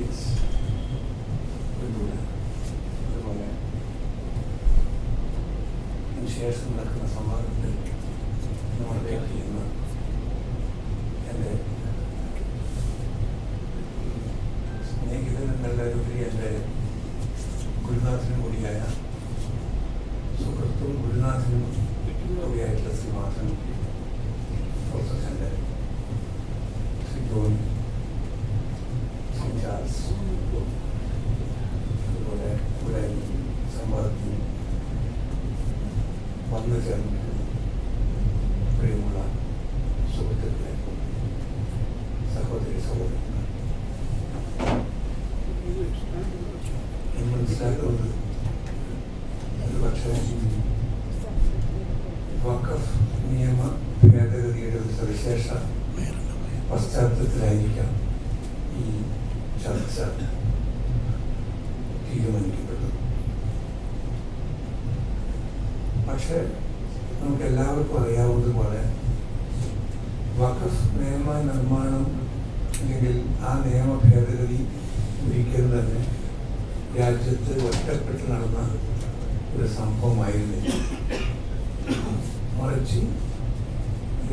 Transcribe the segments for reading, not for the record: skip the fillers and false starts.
Case അതുപോലെ ശേഷം നടക്കുന്ന സംവാദത്തിൽ നമ്മുടെ ചെയ്യുന്ന എൻ്റെ സ്നേഹിതനെല്ലാവരുപരി എൻ്റെ ഗുരുനാഥനും കൂടിയായ സുഹൃത്തും ഗുരുനാഥനും കൂടിയായിട്ടുള്ള ശ്രീ മാധവൻ പ്രൊഫസറിൻ്റെ ശ്രീ ജോൺ, ശ്രീ ചാൾസ്, അതുപോലെ ഇവിടെ സംവാദത്തിൽ വന്നു ചേർന്നിരിക്കുന്ന പ്രിയമുള്ള സുഹൃത്തുക്കളെ, സഹോദരി സഹോദരന്മാർ, മനസ്സിലാക്കുന്നത് ഒരു പക്ഷേ വഖഫ് നിയമ ഭേദഗതിയുടെ ഒരു സവിശേഷ പശ്ചാത്തലത്തിലായിരിക്കാം ഈ ചർച്ച തീരുമാനിക്കപ്പെട്ടത്. പക്ഷെ നമുക്ക് എല്ലാവർക്കും അറിയാവുന്നതുപോലെ വഖഫ് നിയമ നിർമ്മാണം അല്ലെങ്കിൽ ആ നിയമ ഭേദഗതി ഒരിക്കലും തന്നെ രാജ്യത്ത് ഒറ്റപ്പെട്ട് നടന്ന ഒരു സംഭവമായിരുന്നില്ല. മറിച്ച്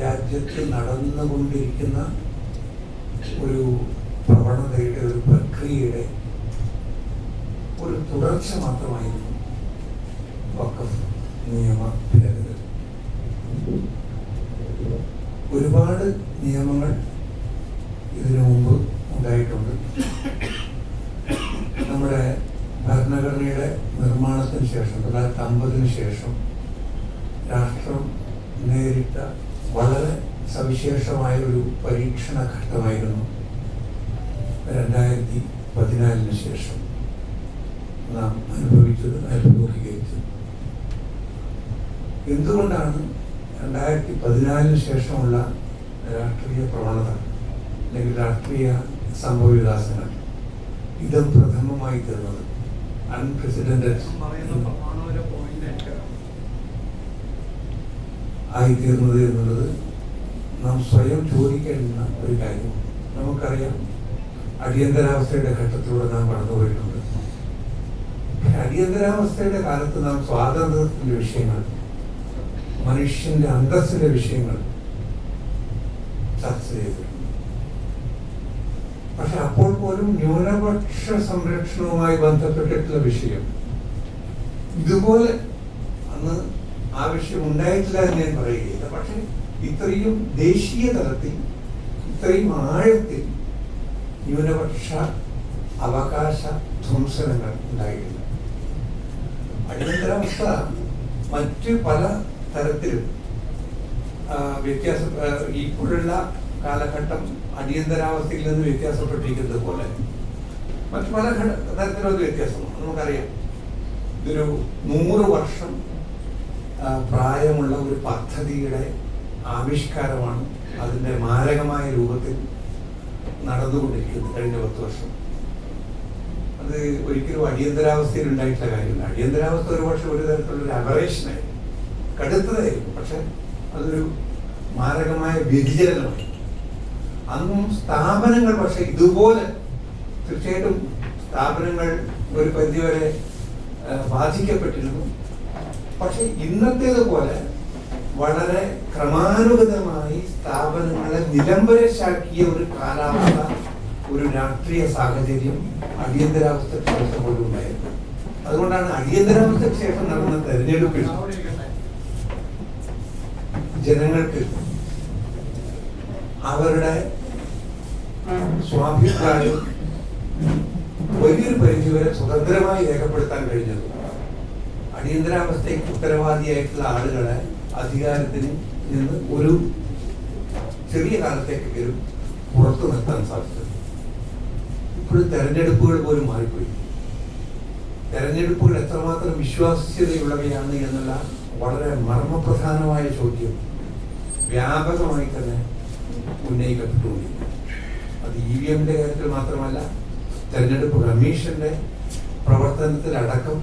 രാജ്യത്ത് നടന്നുകൊണ്ടിരിക്കുന്ന ഒരു പ്രവണതയുടെ, ഒരു പ്രക്രിയയുടെ ഒരു തുടർച്ച മാത്രമായിരുന്നു വഖഫ് നിയമ ഭേദഗതി. ഒരുപാട് നിയമങ്ങൾ ഇതിനു മുമ്പ് ഉണ്ടായിട്ടുണ്ട്. നമ്മുടെ ഭരണഘടനയുടെ നിർമ്മാണത്തിന് ശേഷം 1950 ശേഷം രാഷ്ട്രം നേരിട്ട വളരെ സവിശേഷമായ ഒരു പരീക്ഷണ ഘട്ടമായിരുന്നു 2014 ശേഷം നാം അനുഭവിച്ചത്. എന്തുകൊണ്ടാണ് 2014 ശേഷമുള്ള രാഷ്ട്രീയ പ്രവണത അല്ലെങ്കിൽ രാഷ്ട്രീയ സംഭവവികാസങ്ങൾ ഇതും പ്രഥമമായി തീർന്നത്, അൺപ്രസിഡന്റഡ് ആയിത്തീർന്നത് എന്നുള്ളത് നാം സ്വയം ചോദിക്കേണ്ട ഒരു കാര്യമാണ്. നമുക്കറിയാം, അടിയന്തരാവസ്ഥയുടെ ഘട്ടത്തിലൂടെ നാം കടന്നുപോയിട്ടുണ്ട്. അടിയന്തരാവസ്ഥയുടെ കാലത്ത് നാം സ്വാതന്ത്ര്യത്തിന്റെ വിഷയങ്ങൾ, മനുഷ്യന്റെ അന്തസ്സിന്റെ വിഷയങ്ങൾ ചർച്ച ചെയ്തിട്ടുണ്ട്. പക്ഷെ അപ്പോൾ പോലും ന്യൂനപക്ഷ സംരക്ഷണവുമായി ബന്ധപ്പെട്ടിട്ടുള്ള വിഷയം ഇതുപോലെ അന്ന് ആ വിഷയം ഉണ്ടായിട്ടില്ല എന്ന് ഞാൻ പറയുകയില്ല. പക്ഷെ ഇത്രയും ദേശീയ തലത്തിൽ, ഇത്രയും ആഴത്തിൽ ന്യൂനപക്ഷ അവകാശ ധ്വംസനങ്ങൾ ഉണ്ടായിട്ടില്ല. അടിയന്തരാവസ്ഥ മറ്റ് പല തരത്തിലും ഇപ്പോഴുള്ള കാലഘട്ടം അടിയന്തരാവസ്ഥയിൽ നിന്ന് വ്യത്യാസപ്പെട്ടിരിക്കുന്നത് പോലെ മറ്റു പല തരത്തിലുള്ള വ്യത്യാസമാണ്. നമുക്കറിയാം, ഇതൊരു 100 വർഷം പ്രായമുള്ള ഒരു പദ്ധതിയുടെ ആവിഷ്കാരമാണ് അതിൻ്റെ മാരകമായ രൂപത്തിൽ നടന്നുകൊണ്ടിരിക്കുന്നത് കഴിഞ്ഞ 10 വർഷം. അത് ഒരിക്കലും അടിയന്തരാവസ്ഥയിൽ ഉണ്ടായിട്ടുള്ള കാര്യമില്ല. അടിയന്തരാവസ്ഥ ഒരുപക്ഷെ ഒരു തരത്തിലുള്ളൊരു അബറേഷനായിരുന്നു, കടുത്തതായിരുന്നു. പക്ഷെ അതൊരു മാരകമായ വ്യതിചലനമായി. അന്നും സ്ഥാപനങ്ങൾ പക്ഷെ ഇതുപോലെ, തീർച്ചയായിട്ടും സ്ഥാപനങ്ങൾ ഒരു പരിധിവരെ ബാധിക്കപ്പെട്ടിരുന്നു. പക്ഷെ ഇന്നത്തേതുപോലെ വളരെ ക്രമാനുഗതമായി സ്ഥാപനങ്ങളെ നിലംപരിശാക്കിയ ഒരു കാലാവസ്ഥ, ഒരു രാഷ്ട്രീയ സാഹചര്യം അടിയന്തരാവസ്ഥയ്ക്ക് ശേഷം പോലും ഉണ്ടായിരുന്നു. അതുകൊണ്ടാണ് അടിയന്തരാവസ്ഥയ്ക്ക് ശേഷം നടന്ന തെരഞ്ഞെടുപ്പിൽ ജനങ്ങൾക്ക് അവരുടെ സ്വാഭിപ്രായം വലിയൊരു പരിധിവരെ സ്വതന്ത്രമായി രേഖപ്പെടുത്താൻ കഴിഞ്ഞത്. അടിയന്തരാവസ്ഥയ്ക്ക് ഉത്തരവാദിയായിട്ടുള്ള ആളുകളെ അധികാരത്തിന് നിന്ന് ഒരു ചെറിയ കാലത്തേക്കെങ്കിലും പുറത്തു നിർത്താൻ സാധിച്ചത്. ഇപ്പോഴും തെരഞ്ഞെടുപ്പുകൾ പോലും മാറിപ്പോയി. തെരഞ്ഞെടുപ്പുകൾ എത്രമാത്രം വിശ്വാസ്യതയുള്ളവയാണ് എന്നുള്ള വളരെ മർമ്മപ്രധാനമായ ചോദ്യം വ്യാപകമായി തന്നെ ഉന്നയിക്കപ്പെട്ടുകൊണ്ടിരിക്കുന്നു. അത് EVM-ന്റെ കാര്യത്തിൽ മാത്രമല്ല, തെരഞ്ഞെടുപ്പ് കമ്മീഷന്റെ പ്രവർത്തനത്തിലടക്കം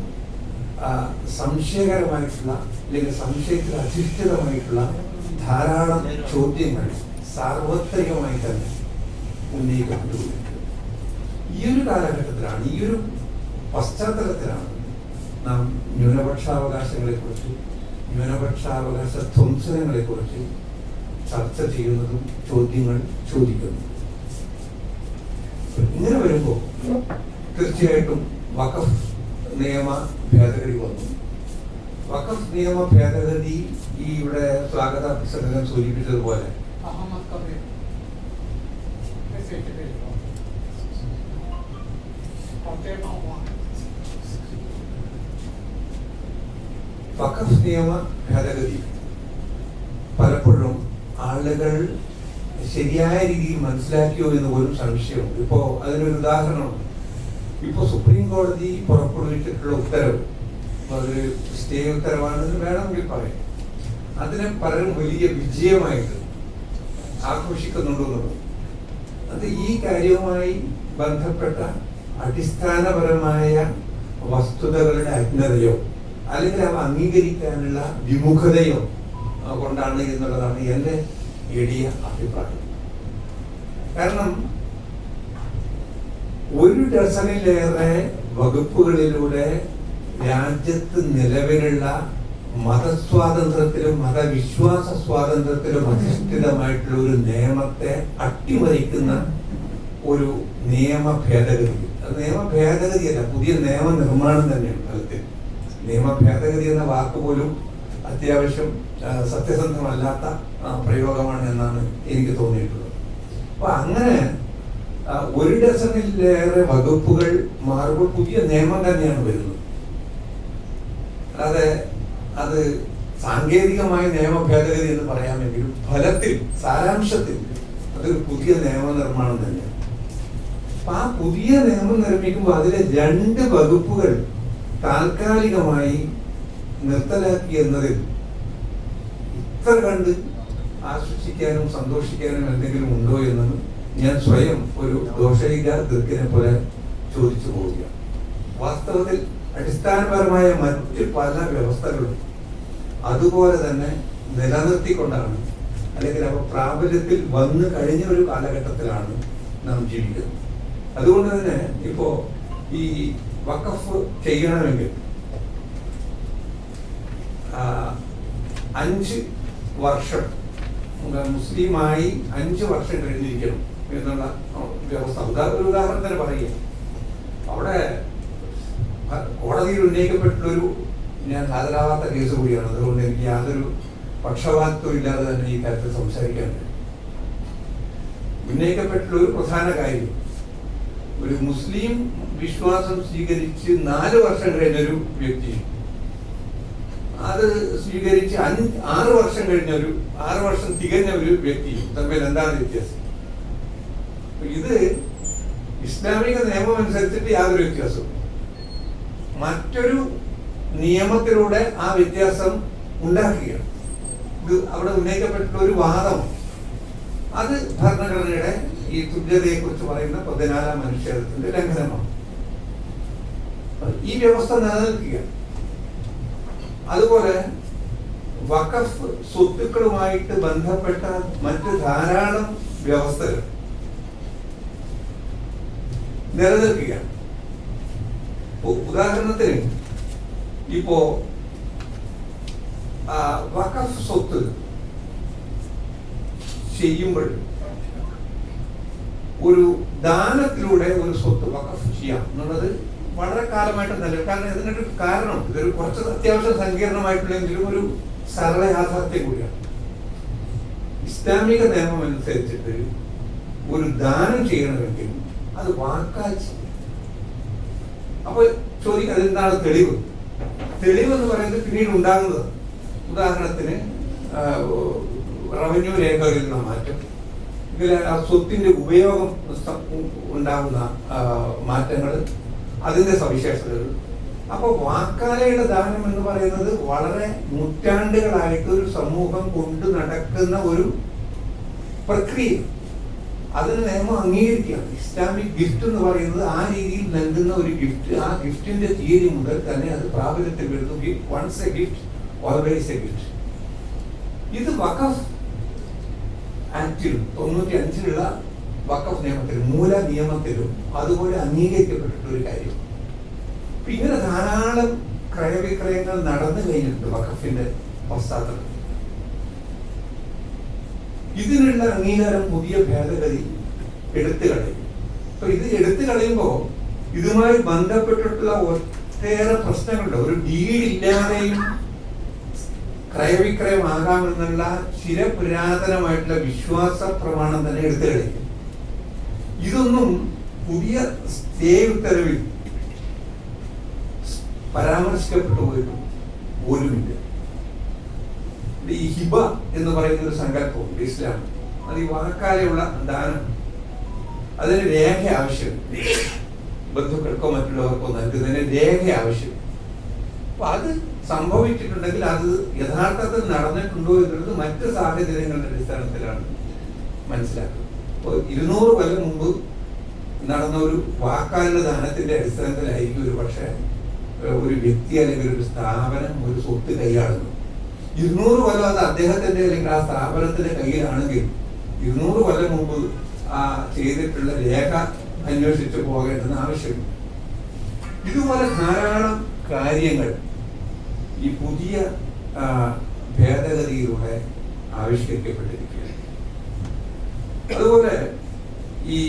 സംശയകരമായിട്ടുള്ള അല്ലെങ്കിൽ സംശയത്തിൽ അധിഷ്ഠിതമായിട്ടുള്ള ധാരാളം ചോദ്യങ്ങൾ സാർവത്രികമായി തന്നെ ഉന്നയിക്കപ്പെട്ടുകൊണ്ടിരിക്കുന്നു. ഈ ഒരു കാലഘട്ടത്തിലാണ്, ഈ ഒരു പശ്ചാത്തലത്തിലാണ് നാം ന്യൂനപക്ഷാവകാശങ്ങളെക്കുറിച്ച്, ന്യൂനപക്ഷാവകാശ ധ്വംസനങ്ങളെക്കുറിച്ച് ചർച്ച ചെയ്യുന്നതും ചോദ്യങ്ങൾ ചോദിക്കുന്നതും. ഇങ്ങനെ വരുമ്പോൾ തീർച്ചയായിട്ടും വഖഫ് നിയമ ഭേദഗതി വന്നു. വഖഫ് നിയമ ഭേദഗതി ഈ ഇവിടെ സ്വാഗത പ്രസംഗം സൂചിപ്പിച്ചതുപോലെ വഖഫ് നിയമ ഭേദഗതി പലപ്പോഴും ആളുകൾ ശരിയായ രീതിയിൽ മനസ്സിലാക്കിയോ എന്ന് പോലും സംശയമുണ്ട്. ഇപ്പോ അതിനൊരു ഉദാഹരണമുണ്ട്. ഇപ്പോ സുപ്രീം കോടതി പുറപ്പെടുവിച്ചിട്ടുള്ള ഉത്തരവ്, അതൊരു സ്റ്റേ ഉത്തരവാണെന്ന് വേണമെങ്കിൽ പറയാം, അതിനെ പലരും വലിയ വിജയമായിട്ട് ആഘോഷിക്കുന്നുണ്ടെന്നുള്ളത്. അത് ഈ കാര്യവുമായി ബന്ധപ്പെട്ട അടിസ്ഥാനപരമായ വസ്തുതകളുടെ അജ്ഞതയോ അല്ലെങ്കിൽ അവ അംഗീകരിക്കാനുള്ള വിമുഖതയോ കൊണ്ടാണ് എന്നുള്ളതാണ് എൻ്റെ എളിയ അഭിപ്രായം. കാരണം ഒരു ഡസനിലേറെ വകുപ്പുകളിലൂടെ രാജ്യത്ത് നിലവിലുള്ള മതസ്വാതന്ത്ര്യത്തിലും മതവിശ്വാസ സ്വാതന്ത്ര്യത്തിലും അധിഷ്ഠിതമായിട്ടുള്ള ഒരു നിയമത്തെ അട്ടിമറിക്കുന്ന ഒരു നിയമ ഭേദഗതി. അത് നിയമ ഭേദഗതിയല്ല, പുതിയ നിയമനിർമ്മാണം തന്നെയാണ് ഫലത്തിൽ. നിയമ ഭേദഗതി എന്ന വാക്ക് പോലും അത്യാവശ്യം സത്യസന്ധമല്ലാത്ത പ്രയോഗമാണ് എന്നാണ് എനിക്ക് തോന്നിയിട്ടുള്ളത്. അപ്പൊ അങ്ങനെ ഒരു ഡസനിലേറെ വകുപ്പുകൾ മാറുമ്പോൾ പുതിയ നിയമം തന്നെയാണ് വരുന്നത്. അല്ലാതെ അത് സാങ്കേതികമായ നിയമ ഭേദഗതി എന്ന് പറയാമെങ്കിലും ഫലത്തിൽ, സാരാംശത്തിൽ അതൊരു പുതിയ നിയമനിർമ്മാണം തന്നെയാണ്. അപ്പൊ ആ പുതിയ നിയമം നിർമ്മിക്കുമ്പോൾ അതിലെ 2 വകുപ്പുകൾ താൽക്കാലികമായി നിർത്തലാക്കി എന്നതിൽ ഇത്ര കണ്ട് ആശ്വസിക്കാനും സന്തോഷിക്കാനും എന്തെങ്കിലും ഉണ്ടോ എന്ന് ഞാൻ സ്വയം ഒരു ദോഷയിക ദീർഘിനെ പോലെ ചോദിച്ചു പോവുകയാണ്. വാസ്തവത്തിൽ അടിസ്ഥാനപരമായ മറ്റ് പല വ്യവസ്ഥകളും അതുപോലെ തന്നെ നിലനിർത്തിക്കൊണ്ടാണ്, അല്ലെങ്കിൽ അവ പ്രാബല്യത്തിൽ വന്നു കഴിഞ്ഞ ഒരു കാലഘട്ടത്തിലാണ് നാം ജീവിക്കുന്നത്. അതുകൊണ്ട് തന്നെ ഇപ്പോ ഈ വഖഫ് ചെയ്യണമെങ്കിൽ 5 വർഷം മുസ്ലിമായി 5 വർഷം കഴിഞ്ഞിരിക്കണം എന്നുള്ള വ്യവസ്ഥ. ഒരു ഉദാഹരണത്തിന് പറയുക, അവിടെ കോടതിയിൽ ഉന്നയിക്കപ്പെട്ടുള്ളൊരു, ഞാൻ ഹാജരാവാത്ത കേസ് കൂടിയാണ്, അതുകൊണ്ട് എനിക്ക് യാതൊരു പക്ഷപാതത്വം ഇല്ലാതെ തന്നെ ഈ കാര്യത്തിൽ സംസാരിക്കാൻ കഴിയും. ഉന്നയിക്കപ്പെട്ടുള്ള ഒരു പ്രധാന കാര്യം, ഒരു മുസ്ലിം വിശ്വാസം സ്വീകരിച്ച് 4 വർഷം കഴിഞ്ഞൊരു വ്യക്തി അത് സ്വീകരിച്ച് 6 വർഷം കഴിഞ്ഞൊരു 6 വർഷം തികഞ്ഞ ഒരു വ്യക്തി തമ്മിൽ എന്താണ് വ്യത്യാസം? ഇത് ഇസ്ലാമിക നിയമം അനുസരിച്ചിട്ട് യാതൊരു വ്യത്യാസവും. മറ്റൊരു നിയമത്തിലൂടെ ആ വ്യത്യാസം ഉണ്ടാക്കുകയാണ്. ഇത് അവിടെ ഉന്നയിക്കപ്പെട്ടുള്ള ഒരു വാദം, അത് ഭരണഘടനയുടെ ഈ തുല്യതയെ കുറിച്ച് പറയുന്ന 14-ാം അനുച്ഛേദത്തിന്റെ ലംഘനമാണ്. ഈ വ്യവസ്ഥ നിലനിൽക്കുക. അതുപോലെ വഖഫ് സ്വത്തുക്കളുമായിട്ട് ബന്ധപ്പെട്ട മറ്റ് ധാരാളം വ്യവസ്ഥകൾ നിലനിൽക്കുകയാണ്. ഉദാഹരണത്തിന് ഇപ്പോ വഖഫ് സ്വത്ത് ചെയ്യുമ്പോൾ ഒരു ദാനത്തിലൂടെ ഒരു സ്വത്ത് വഖഫ് ചെയ്യാം എന്നുള്ളത് വളരെ കാലമായിട്ട് നല്ല, കാരണം ഇതിനൊരു കാരണം, ഇതൊരു കുറച്ച് അത്യാവശ്യം സങ്കീർണമായിട്ടുള്ളെങ്കിലും ഒരു സരള യാഥാർത്ഥ്യം കൂടിയാണ്. ഇസ്ലാമിക നിയമം അനുസരിച്ചിട്ട് ഒരു ദാനം ചെയ്യണമെങ്കിൽ അത് വാക്കാൽ ചെയ്യും. അപ്പൊ ചോദിക്കുക, അതെന്താണ് തെളിവ്? തെളിവെന്ന് പറയുന്നത് പിന്നീട് ഉണ്ടാകുന്നത്, ഉദാഹരണത്തിന് റവന്യൂ രേഖകളിൽ നിന്ന് മാറ്റം, ഇതിൽ ആ സ്വത്തിന്റെ ഉപയോഗം ഉണ്ടാകുന്ന മാറ്റങ്ങൾ, അതിന്റെ സവിശേഷതകൾ. അപ്പൊ വാക്കാലയുടെ ദാനം എന്ന് പറയുന്നത് വളരെ നൂറ്റാണ്ടുകളായിട്ട് ഒരു സമൂഹം കൊണ്ട് നടക്കുന്ന ഒരു പ്രക്രിയ. അതിന് നിയമം അംഗീകരിക്കുകയാണ്. ഇസ്ലാമിക് ഗിഫ്റ്റ് എന്ന് പറയുന്നത് ആ രീതിയിൽ നൽകുന്ന ഒരു ഗിഫ്റ്റ്, ആ ഗിഫ്റ്റിന്റെ തീയതി മുതൽ തന്നെ അത് പ്രാബല്യത്തിൽ വരുന്നു. Once a gift always a gift. ഇത് വഖഫ് ആക്ടിൽ 95-ലുള്ള വഖഫ് നിയമത്തിലും മൂല നിയമത്തിലും അതുപോലെ അംഗീകരിക്കപ്പെട്ടിട്ടൊരു കാര്യം. ഇങ്ങനെ ധാരാളം ക്രയവിക്രയങ്ങൾ നടന്നു കഴിഞ്ഞിട്ടുണ്ട് വഖഫിന്റെ പശ്ചാത്തലത്തിൽ. ഇതിനുള്ള അംഗീകാരം പുതിയ ഭേദഗതി എടുത്തു കളയും. അപ്പൊ ഇത് എടുത്തു കളയുമ്പോൾ ഇതുമായി ബന്ധപ്പെട്ടിട്ടുള്ള ഒട്ടേറെ പ്രശ്നങ്ങളുണ്ട്. ഒരു ഡീഡില്ലാതെയും ക്രയവിക്രയമാകാമെന്നുള്ള ചിരപുരാതനമായിട്ടുള്ള വിശ്വാസ പ്രമാണം തന്നെ എടുത്തു കളയും. ഇതൊന്നും പുതിയ സ്റ്റേ ഉത്തരവിൽ പരാമർശിക്കപ്പെട്ടു പോലുമില്ല. ഈ ഹിബ എന്ന് പറയുന്ന ഒരു സങ്കല്പം ഇസ്ലാം, അത് ഈ വാക്കാലെയുള്ള ദാനം, അതിന് രേഖ ആവശ്യമില്ല. ബന്ധുക്കൾക്കോ മറ്റുള്ളവർക്കോ നൽകുന്നതിന് രേഖ ആവശ്യം. അപ്പൊ അത് സംഭവിച്ചിട്ടുണ്ടെങ്കിൽ അത് യഥാർത്ഥത്തിൽ നടന്നിട്ടുണ്ടോ എന്നുള്ളത് മറ്റ് സാഹചര്യങ്ങളുടെ അടിസ്ഥാനത്തിലാണ് മനസ്സിലാക്കുന്നത്. ഇപ്പോൾ 200 കൊല്ലം മുമ്പ് നടന്ന ഒരു വാക്കാലുള്ള ദാനത്തിന്റെ അടിസ്ഥാനത്തിലായിരിക്കും ഒരു പക്ഷേ ഒരു വ്യക്തി അല്ലെങ്കിൽ ഒരു സ്ഥാപനം ഒരു സ്വത്ത് കൈയാളുന്നു. 200 കൊല്ലം അത് അദ്ദേഹത്തിന്റെ അല്ലെങ്കിൽ ആ സ്ഥാപനത്തിന്റെ കയ്യിലാണെങ്കിൽ 200 കൊല്ലം മുമ്പ് ആ ചെയ്തിട്ടുള്ള രേഖ അന്വേഷിച്ച് പോകേണ്ടെന്ന് ആവശ്യമില്ല. ഇതുപോലെ ധാരാളം കാര്യങ്ങൾ ഈ പുതിയ ഭേദഗതിയിലൂടെ ആവിഷ്കരിക്കപ്പെട്ടിരിക്കുകയാണ്. അതുപോലെ ഈ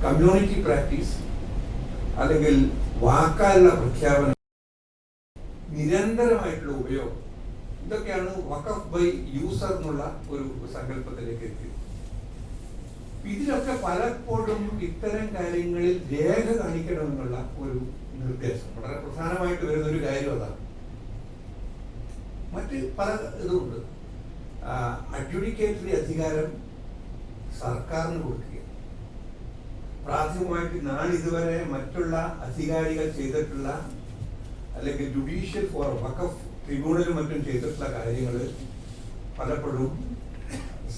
കമ്മ്യൂണിറ്റി പ്രാക്ടീസ് അല്ലെങ്കിൽ വാക്കാലുള്ള പ്രഖ്യാപനം, നിരന്തരമായിട്ടുള്ള ഉപയോഗം, ഇതൊക്കെയാണ് വഖഫ് ബൈ യൂസർ എന്നുള്ള ഒരു സങ്കല്പത്തിലേക്ക് എത്തിയത്. ഇതിലൊക്കെ പലപ്പോഴും ഇത്തരം കാര്യങ്ങളിൽ രേഖ കാണിക്കണമെന്നുള്ള ഒരു നിർദ്ദേശം വളരെ പ്രധാനമായിട്ട് വരുന്ന ഒരു കാര്യം അതാണ്. മറ്റ് പല ഇതുമുണ്ട്. അഡ്ജുഡിക്കേറ്ററി അധികാരം സർക്കാരിന് കൊടുക്കുക. പ്രാഥമികമായിട്ട് നാളിതുവരെ മറ്റുള്ള അധികാരികൾ ചെയ്തിട്ടുള്ള അല്ലെങ്കിൽ ജുഡീഷ്യൽ ഫോറം വഖഫ് ട്രിബ്യൂണലും മറ്റും ചെയ്തിട്ടുള്ള കാര്യങ്ങൾ പലപ്പോഴും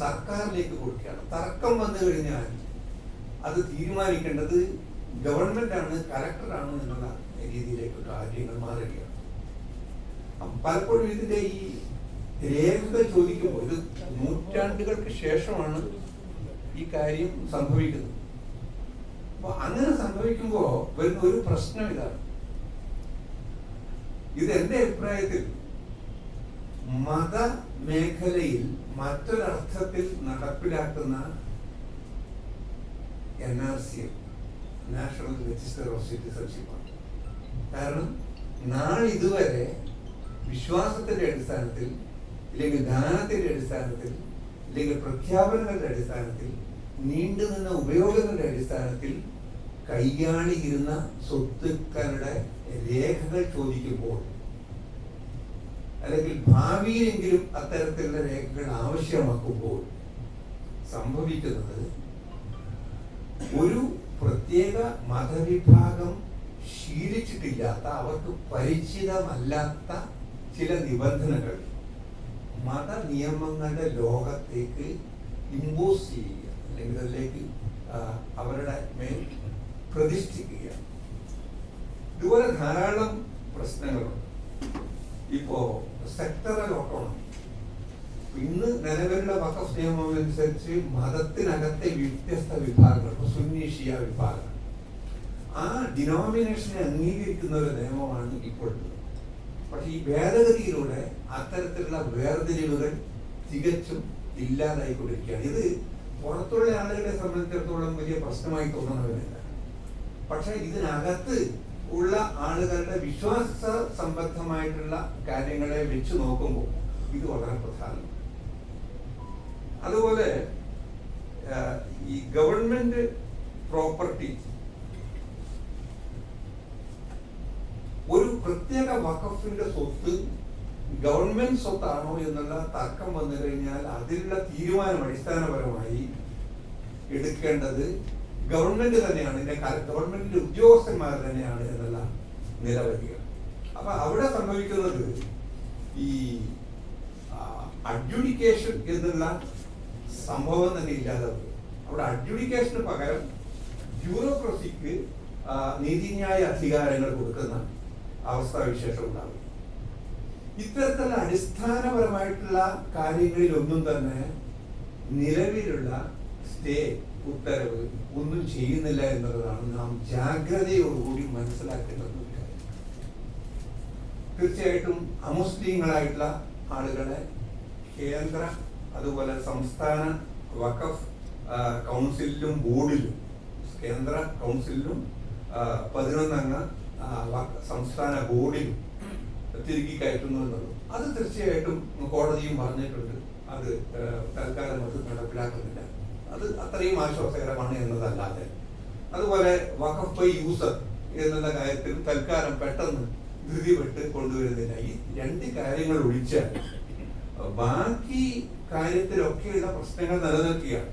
സർക്കാരിലേക്ക് കൊടുക്കുകയാണ്. തർക്കം വന്നു കഴിഞ്ഞാൽ അത് തീരുമാനിക്കേണ്ടത് ഗവൺമെന്റ് ആണ്, കലക്ടറാണ് എന്നുള്ള രീതിയിലേക്ക് കാര്യങ്ങൾ മാറുകയാണ്. പലപ്പോഴും ഇതിന്റെ ഈ രേഖകൾ ചോദിക്കുമ്പോൾ ഇത് നൂറ്റാണ്ടുകൾക്ക് ശേഷമാണ് ഈ കാര്യം സംഭവിക്കുന്നത്. അപ്പൊ അങ്ങനെ സംഭവിക്കുമ്പോൾ വരുന്ന ഒരു പ്രശ്നം ഇതാണ്. ഇത് എന്റെ അഭിപ്രായത്തിൽ മതമേഖലയിൽ മറ്റൊരർത്ഥത്തിൽ നടപ്പിലാക്കുന്ന NRC, നാഷണൽ രജിസ്റ്റർ ഓഫ് സിറ്റിസൺഷിപ്പാണ്. കാരണം നാളിതുവരെ വിശ്വാസത്തിന്റെ അടിസ്ഥാനത്തിൽ ഇല്ലെങ്കിൽ ദാനത്തിന്റെ അടിസ്ഥാനത്തിൽ ഇല്ലെങ്കിൽ പ്രഖ്യാപനങ്ങളുടെ അടിസ്ഥാനത്തിൽ നീണ്ടുനിന്ന ഉപയോഗങ്ങളുടെ അടിസ്ഥാനത്തിൽ കൈയാളിയിരുന്ന സ്വത്തുക്കളുടെ രേഖകൾ ചോദിക്കുമ്പോൾ അല്ലെങ്കിൽ ഭാവിയിലെങ്കിലും അത്തരത്തിലുള്ള രേഖകൾ ആവശ്യമാക്കുമ്പോൾ സംഭവിക്കുന്നത് ഒരു പ്രത്യേക മതവിഭാഗം ശീലിച്ചിട്ടില്ലാത്ത, അവർക്ക് പരിചിതമല്ലാത്ത ചില നിബന്ധനകൾ മതനിയമങ്ങളുടെ ലോകത്തേക്ക് ഇമ്പോസ് ചെയ്യുക അല്ലെങ്കിൽ അതിലേക്ക് അവരുടെ മേൽ പ്രതിഷ്ഠിക്കുക. ഇതുപോലെ ധാരാളം പ്രശ്നങ്ങളുണ്ട്. ഇപ്പോ സെക്ടറൽ ഓട്ടോണമി, ഇന്ന് നിലവിലുള്ള വഖഫ് നിയമം അനുസരിച്ച് മതത്തിനകത്തെ വ്യത്യസ്ത വിഭാഗങ്ങൾ, സുന്നി ഷിയ വിഭാഗങ്ങൾ, ആ ഡിനോമിനേഷനെ അംഗീകരിക്കുന്ന ഒരു നിയമമാണ് ഇപ്പോഴുള്ളത്. പക്ഷെ ഈ ഭേദഗതിയിലൂടെ അത്തരത്തിലുള്ള വേർതിരിവുകൾ തികച്ചും ഇല്ലാതായിക്കൊണ്ടിരിക്കുകയാണ്. ഇത് പുറത്തുള്ള ആളുകളെ സംബന്ധിച്ചിടത്തോളം വലിയ പ്രശ്നമായി തോന്നണമെന്നില്ല. പക്ഷെ ഇതിനകത്ത് ഉള്ള ആളുകളുടെ വിശ്വാസ സംബന്ധമായിട്ടുള്ള കാര്യങ്ങളെ വെച്ച് നോക്കുമ്പോൾ ഇത് വളരെ പ്രധാനമാണ്. അതുപോലെ ഈ ഗവൺമെന്റ് പ്രോപ്പർട്ടി ഒരു പ്രത്യേക വഖഫിന്റെ സ്വത്ത് ഗവൺമെന്റ് സ്വത്താണോ എന്നുള്ള തർക്കം വന്നു കഴിഞ്ഞാൽ അതിലുള്ള തീരുമാനം അടിസ്ഥാനപരമായി എടുക്കേണ്ടത് ഗവൺമെന്റ് തന്നെയാണ്, ഗവൺമെന്റിന്റെ ഉദ്യോഗസ്ഥന്മാർ തന്നെയാണ് എന്നുള്ള നിലവരിക. അപ്പൊ അവിടെ സംഭവിക്കുന്നത് ഈ അഡ്ജുഡിക്കേഷൻ എന്നുള്ള സംഭവം തന്നെ ഇല്ലാതാവും. അവിടെ അഡ്ജുഡിക്കേഷന് പകരം ബ്യൂറോക്രസിക്ക് നീതിന്യായ അധികാരങ്ങൾ കൊടുക്കുന്ന അവസ്ഥാവിശേഷം ഉണ്ടാകും. ഇത്തരത്തിലുള്ള അടിസ്ഥാനപരമായിട്ടുള്ള കാര്യങ്ങളിലൊന്നും തന്നെ നിലവിലുള്ള സ്റ്റേ ഉത്തരവ് ഒന്നും ചെയ്യുന്നില്ല എന്നുള്ളതാണ് നാം ജാഗ്രതയോടുകൂടി മനസ്സിലാക്കേണ്ട ഒരു കാര്യം. തീർച്ചയായിട്ടും അമുസ്ലിങ്ങളായിട്ടുള്ള ആളുകളെ കേന്ദ്ര അതുപോലെ സംസ്ഥാന വഖഫ് കൗൺസിലിലും ബോർഡിലും, കേന്ദ്ര കൗൺസിലിലും 11 അംഗ സംസ്ഥാന ബോർഡിലും തിരികെ കയറ്റുന്നു എന്നുള്ളത് അത് തീർച്ചയായിട്ടും കോടതിയും പറഞ്ഞിട്ടുണ്ട്. അത് തൽക്കാലം അത് നടപ്പിലാക്കുന്നില്ല. അത് അത്രയും ആശ്വാസകരമാണ് എന്നതല്ലാതെ, അതുപോലെ വഖഫ് ബൈ യൂസർ എന്നുള്ള കാര്യത്തിൽ തൽക്കാലം പെട്ടെന്ന് ധൃതിപ്പെട്ട് കൊണ്ടുവരുന്നില്ല. ഈ 2 കാര്യങ്ങൾ ഒഴിച്ചാൽ ബാക്കി കാര്യത്തിലൊക്കെയുള്ള പ്രശ്നങ്ങൾ നിലനിൽക്കുകയാണ്.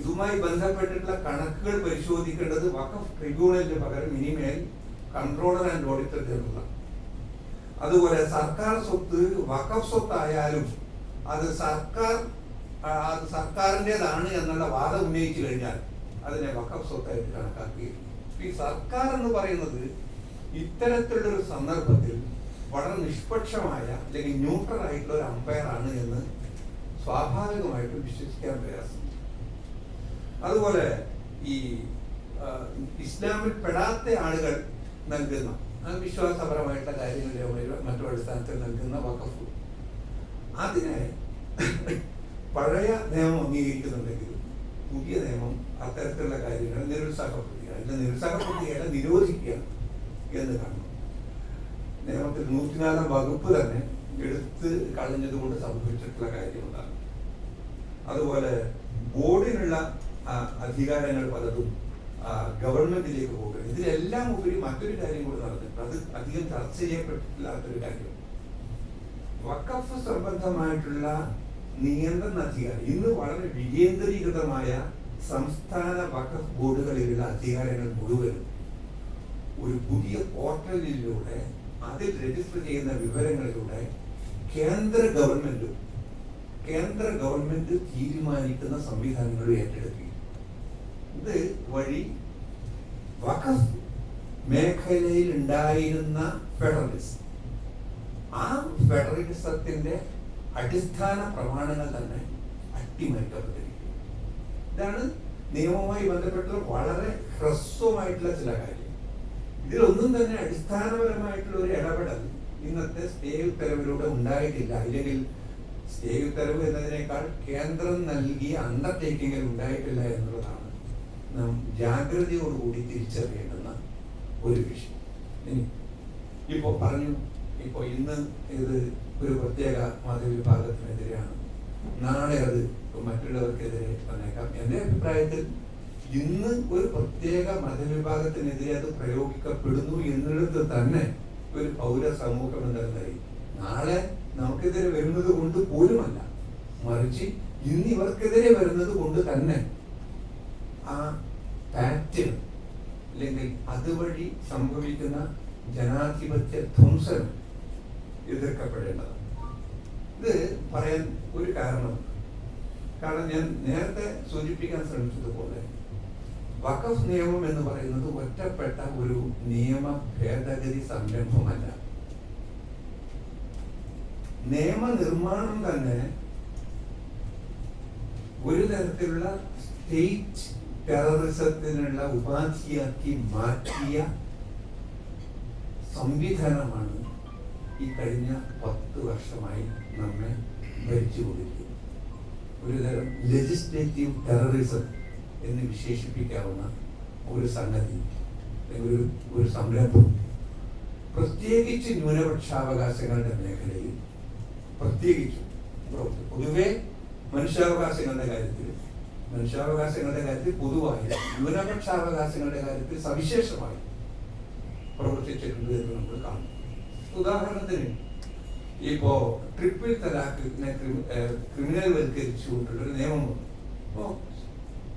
ഇതുമായി ബന്ധപ്പെട്ടിട്ടുള്ള കണക്കുകൾ പരിശോധിക്കേണ്ടത് വഖഫ് ട്രിബ്യൂണലിന് പകരം ഇനിമേൽ കൺട്രോളർ ആൻഡ് ഓഡിറ്റർ ജനറൽ. അതുപോലെ സർക്കാർ സ്വത്ത് വഖഫ് സ്വത്തായാലും അത് സർക്കാരിൻ്റെതാണ് എന്നുള്ള വാദം ഉന്നയിച്ചു കഴിഞ്ഞാൽ അതിനെ വഖഫ് സ്വത്തായിട്ട് കണക്കാക്കുകയും, ഈ സർക്കാർ എന്ന് പറയുന്നത് ഇത്തരത്തിലുള്ളൊരു സന്ദർഭത്തിൽ വളരെ നിഷ്പക്ഷമായ അല്ലെങ്കിൽ ന്യൂട്രൽ ആയിട്ടുള്ള ഒരു അമ്പയർ ആണ് എന്ന് സ്വാഭാവികമായിട്ടും വിശ്വസിക്കാൻ പ്രയാസം. അതുപോലെ ഈ ഇസ്ലാമിൽ പെടാത്ത ആളുകൾ നൽകുന്ന വിശ്വാസപരമായിട്ടുള്ള കാര്യങ്ങളുടെ മറ്റു അടിസ്ഥാനത്തിൽ നൽകുന്ന വഖഫ്, അതിനെ പഴയ നിയമം അംഗീകരിക്കുന്നുണ്ടെങ്കിൽ പുതിയ നിയമം അത്തരത്തിലുള്ള കാര്യങ്ങൾ നിരുത്സാഹപ്പെടുത്തുക, അല്ലെങ്കിൽ നിരുത്സാഹപ്പെടുത്തുകയല്ല നിരോധിക്കുക എന്ന് കാണണം. നിയമത്തിൽ 104 വകുപ്പ് തന്നെ എടുത്ത് കളഞ്ഞത് കൊണ്ട് സംഭവിച്ചിട്ടുള്ള കാര്യങ്ങളാണ്. അതുപോലെ ബോർഡിനുള്ള അധികാരങ്ങൾ പലതും ഗവൺമെന്റിലേക്ക് പോകുക. ഇതിലെല്ലാം ഉപരി മറ്റൊരു കാര്യം കൂടി നടന്നിട്ടുണ്ട്. അത് അധികം ചർച്ച ചെയ്യപ്പെട്ടിട്ടില്ലാത്തൊരു കാര്യം. വഖഫ് സംബന്ധമായിട്ടുള്ള നിയന്ത്രണ അധികാരം ഇന്ന് വളരെ വികേന്ദ്രീകൃതമായ സംസ്ഥാന വഖഫ് ബോർഡുകളിലുള്ള അധികാരങ്ങൾ മുഴുവനും ഒരു പുതിയ പോർട്ടലിലൂടെ അതിൽ രജിസ്റ്റർ ചെയ്യുന്ന വിവരങ്ങളിലൂടെ കേന്ദ്ര ഗവൺമെന്റ് തീരുമാനിക്കുന്ന സംവിധാനങ്ങൾ ഏറ്റെടുക്കുക. ഇത് വഴി വഖഫ് മേഖലയിൽ ഉണ്ടായിരുന്ന ഫെഡറലിസം, ആ ഫെഡറലിസത്തിന്റെ അടിസ്ഥാന പ്രമാണങ്ങൾ തന്നെ അട്ടിമറിക്കപ്പെട്ടിരിക്കും. ഇതാണ് നിയമവുമായി ബന്ധപ്പെട്ടുള്ള വളരെ ഹ്രസ്വമായിട്ടുള്ള ചില കാര്യം. ഇതിലൊന്നും തന്നെ അടിസ്ഥാനപരമായിട്ടുള്ള ഒരു ഇടപെടൽ ഇന്നത്തെ സ്റ്റേ ഉത്തരവിലൂടെ ഉണ്ടായിട്ടില്ല. ഇല്ലെങ്കിൽ സ്റ്റേ ഉത്തരവ് എന്നതിനേക്കാൾ കേന്ദ്രം നൽകിയ അണ്ടർടേക്കിങ്ങിൽ ഉണ്ടായിട്ടില്ല എന്നുള്ളതാണ് നാം ജാഗ്രതയോടുകൂടി തിരിച്ചറിയേണ്ടുന്ന ഒരു വിഷയം. ഇനി ഇപ്പോൾ പറഞ്ഞു, ഇപ്പോൾ ഇന്ന് ഇത് ഒരു പ്രത്യേക മതവിഭാഗത്തിനെതിരെയാണ്, നാളെ അത് മറ്റുള്ളവർക്കെതിരെ വന്നേക്കാം. എൻ്റെ അഭിപ്രായത്തിൽ ഇന്ന് ഒരു പ്രത്യേക മതവിഭാഗത്തിനെതിരെ അത് പ്രയോഗിക്കപ്പെടുന്നു എന്നുള്ളത് തന്നെ ഒരു പൗര സമൂഹം എന്ന നിലയിൽ നാളെ നമുക്കെതിരെ വരുന്നത് കൊണ്ട് പോലുമല്ല, മറിച്ച് ഇന്ന് ഇവർക്കെതിരെ വരുന്നത് കൊണ്ട് തന്നെ ആ പാറ്റേൺ അല്ലെങ്കിൽ അതുവഴി സംഭവിക്കുന്ന ജനാധിപത്യ ധ്വംസനം എതിർക്കപ്പെടേണ്ടതാണ്. ഇത് പറയാൻ ഒരു കാരണം ഞാൻ നേരത്തെ സൂചിപ്പിക്കാൻ ശ്രമിച്ചതുപോലെ വഖഫ് നിയമം എന്ന് പറയുന്നത് ഒറ്റപ്പെട്ട ഒരു നിയമ ഭേദഗതി സംരംഭമല്ല. നിയമനിർമ്മാണം തന്നെ ഒരു തരത്തിലുള്ള സ്റ്റേറ്റ് ടെററിസത്തിനുള്ള ഉപാധിയാക്കി മാറ്റിയ സംവിധാനമാണ് ഈ കഴിഞ്ഞ 10 വർഷമായി നമ്മെ ഭരിച്ചുകൊണ്ടിരിക്കുന്നത്. ഒരുതരം ലെജിസ്ലേറ്റീവ് ടെററിസം എന്ന് വിശേഷിപ്പിക്കാവുന്ന ഒരു സംഗതി, ഒരു സംരംഭം, പ്രത്യേകിച്ച് ന്യൂനപക്ഷാവകാശങ്ങളുടെ മേഖലയിൽ പ്രത്യേകിച്ചും പൊതുവെ മനുഷ്യാവകാശങ്ങളുടെ കാര്യത്തിൽ പൊതുവായി ന്യൂനപക്ഷാവകാശങ്ങളുടെ കാര്യത്തിൽ സവിശേഷമായി പ്രവർത്തിച്ചിട്ടുണ്ട് എന്ന് നമ്മൾ കാണും. ഉദാഹരണത്തിന് ഇപ്പോ ട്രിപ്പിൾ തലാഖിനെ ക്രിമിനൽ വൽക്കരിച്ചുകൊണ്ടുള്ളൊരു നിയമം വന്നു. അപ്പോൾ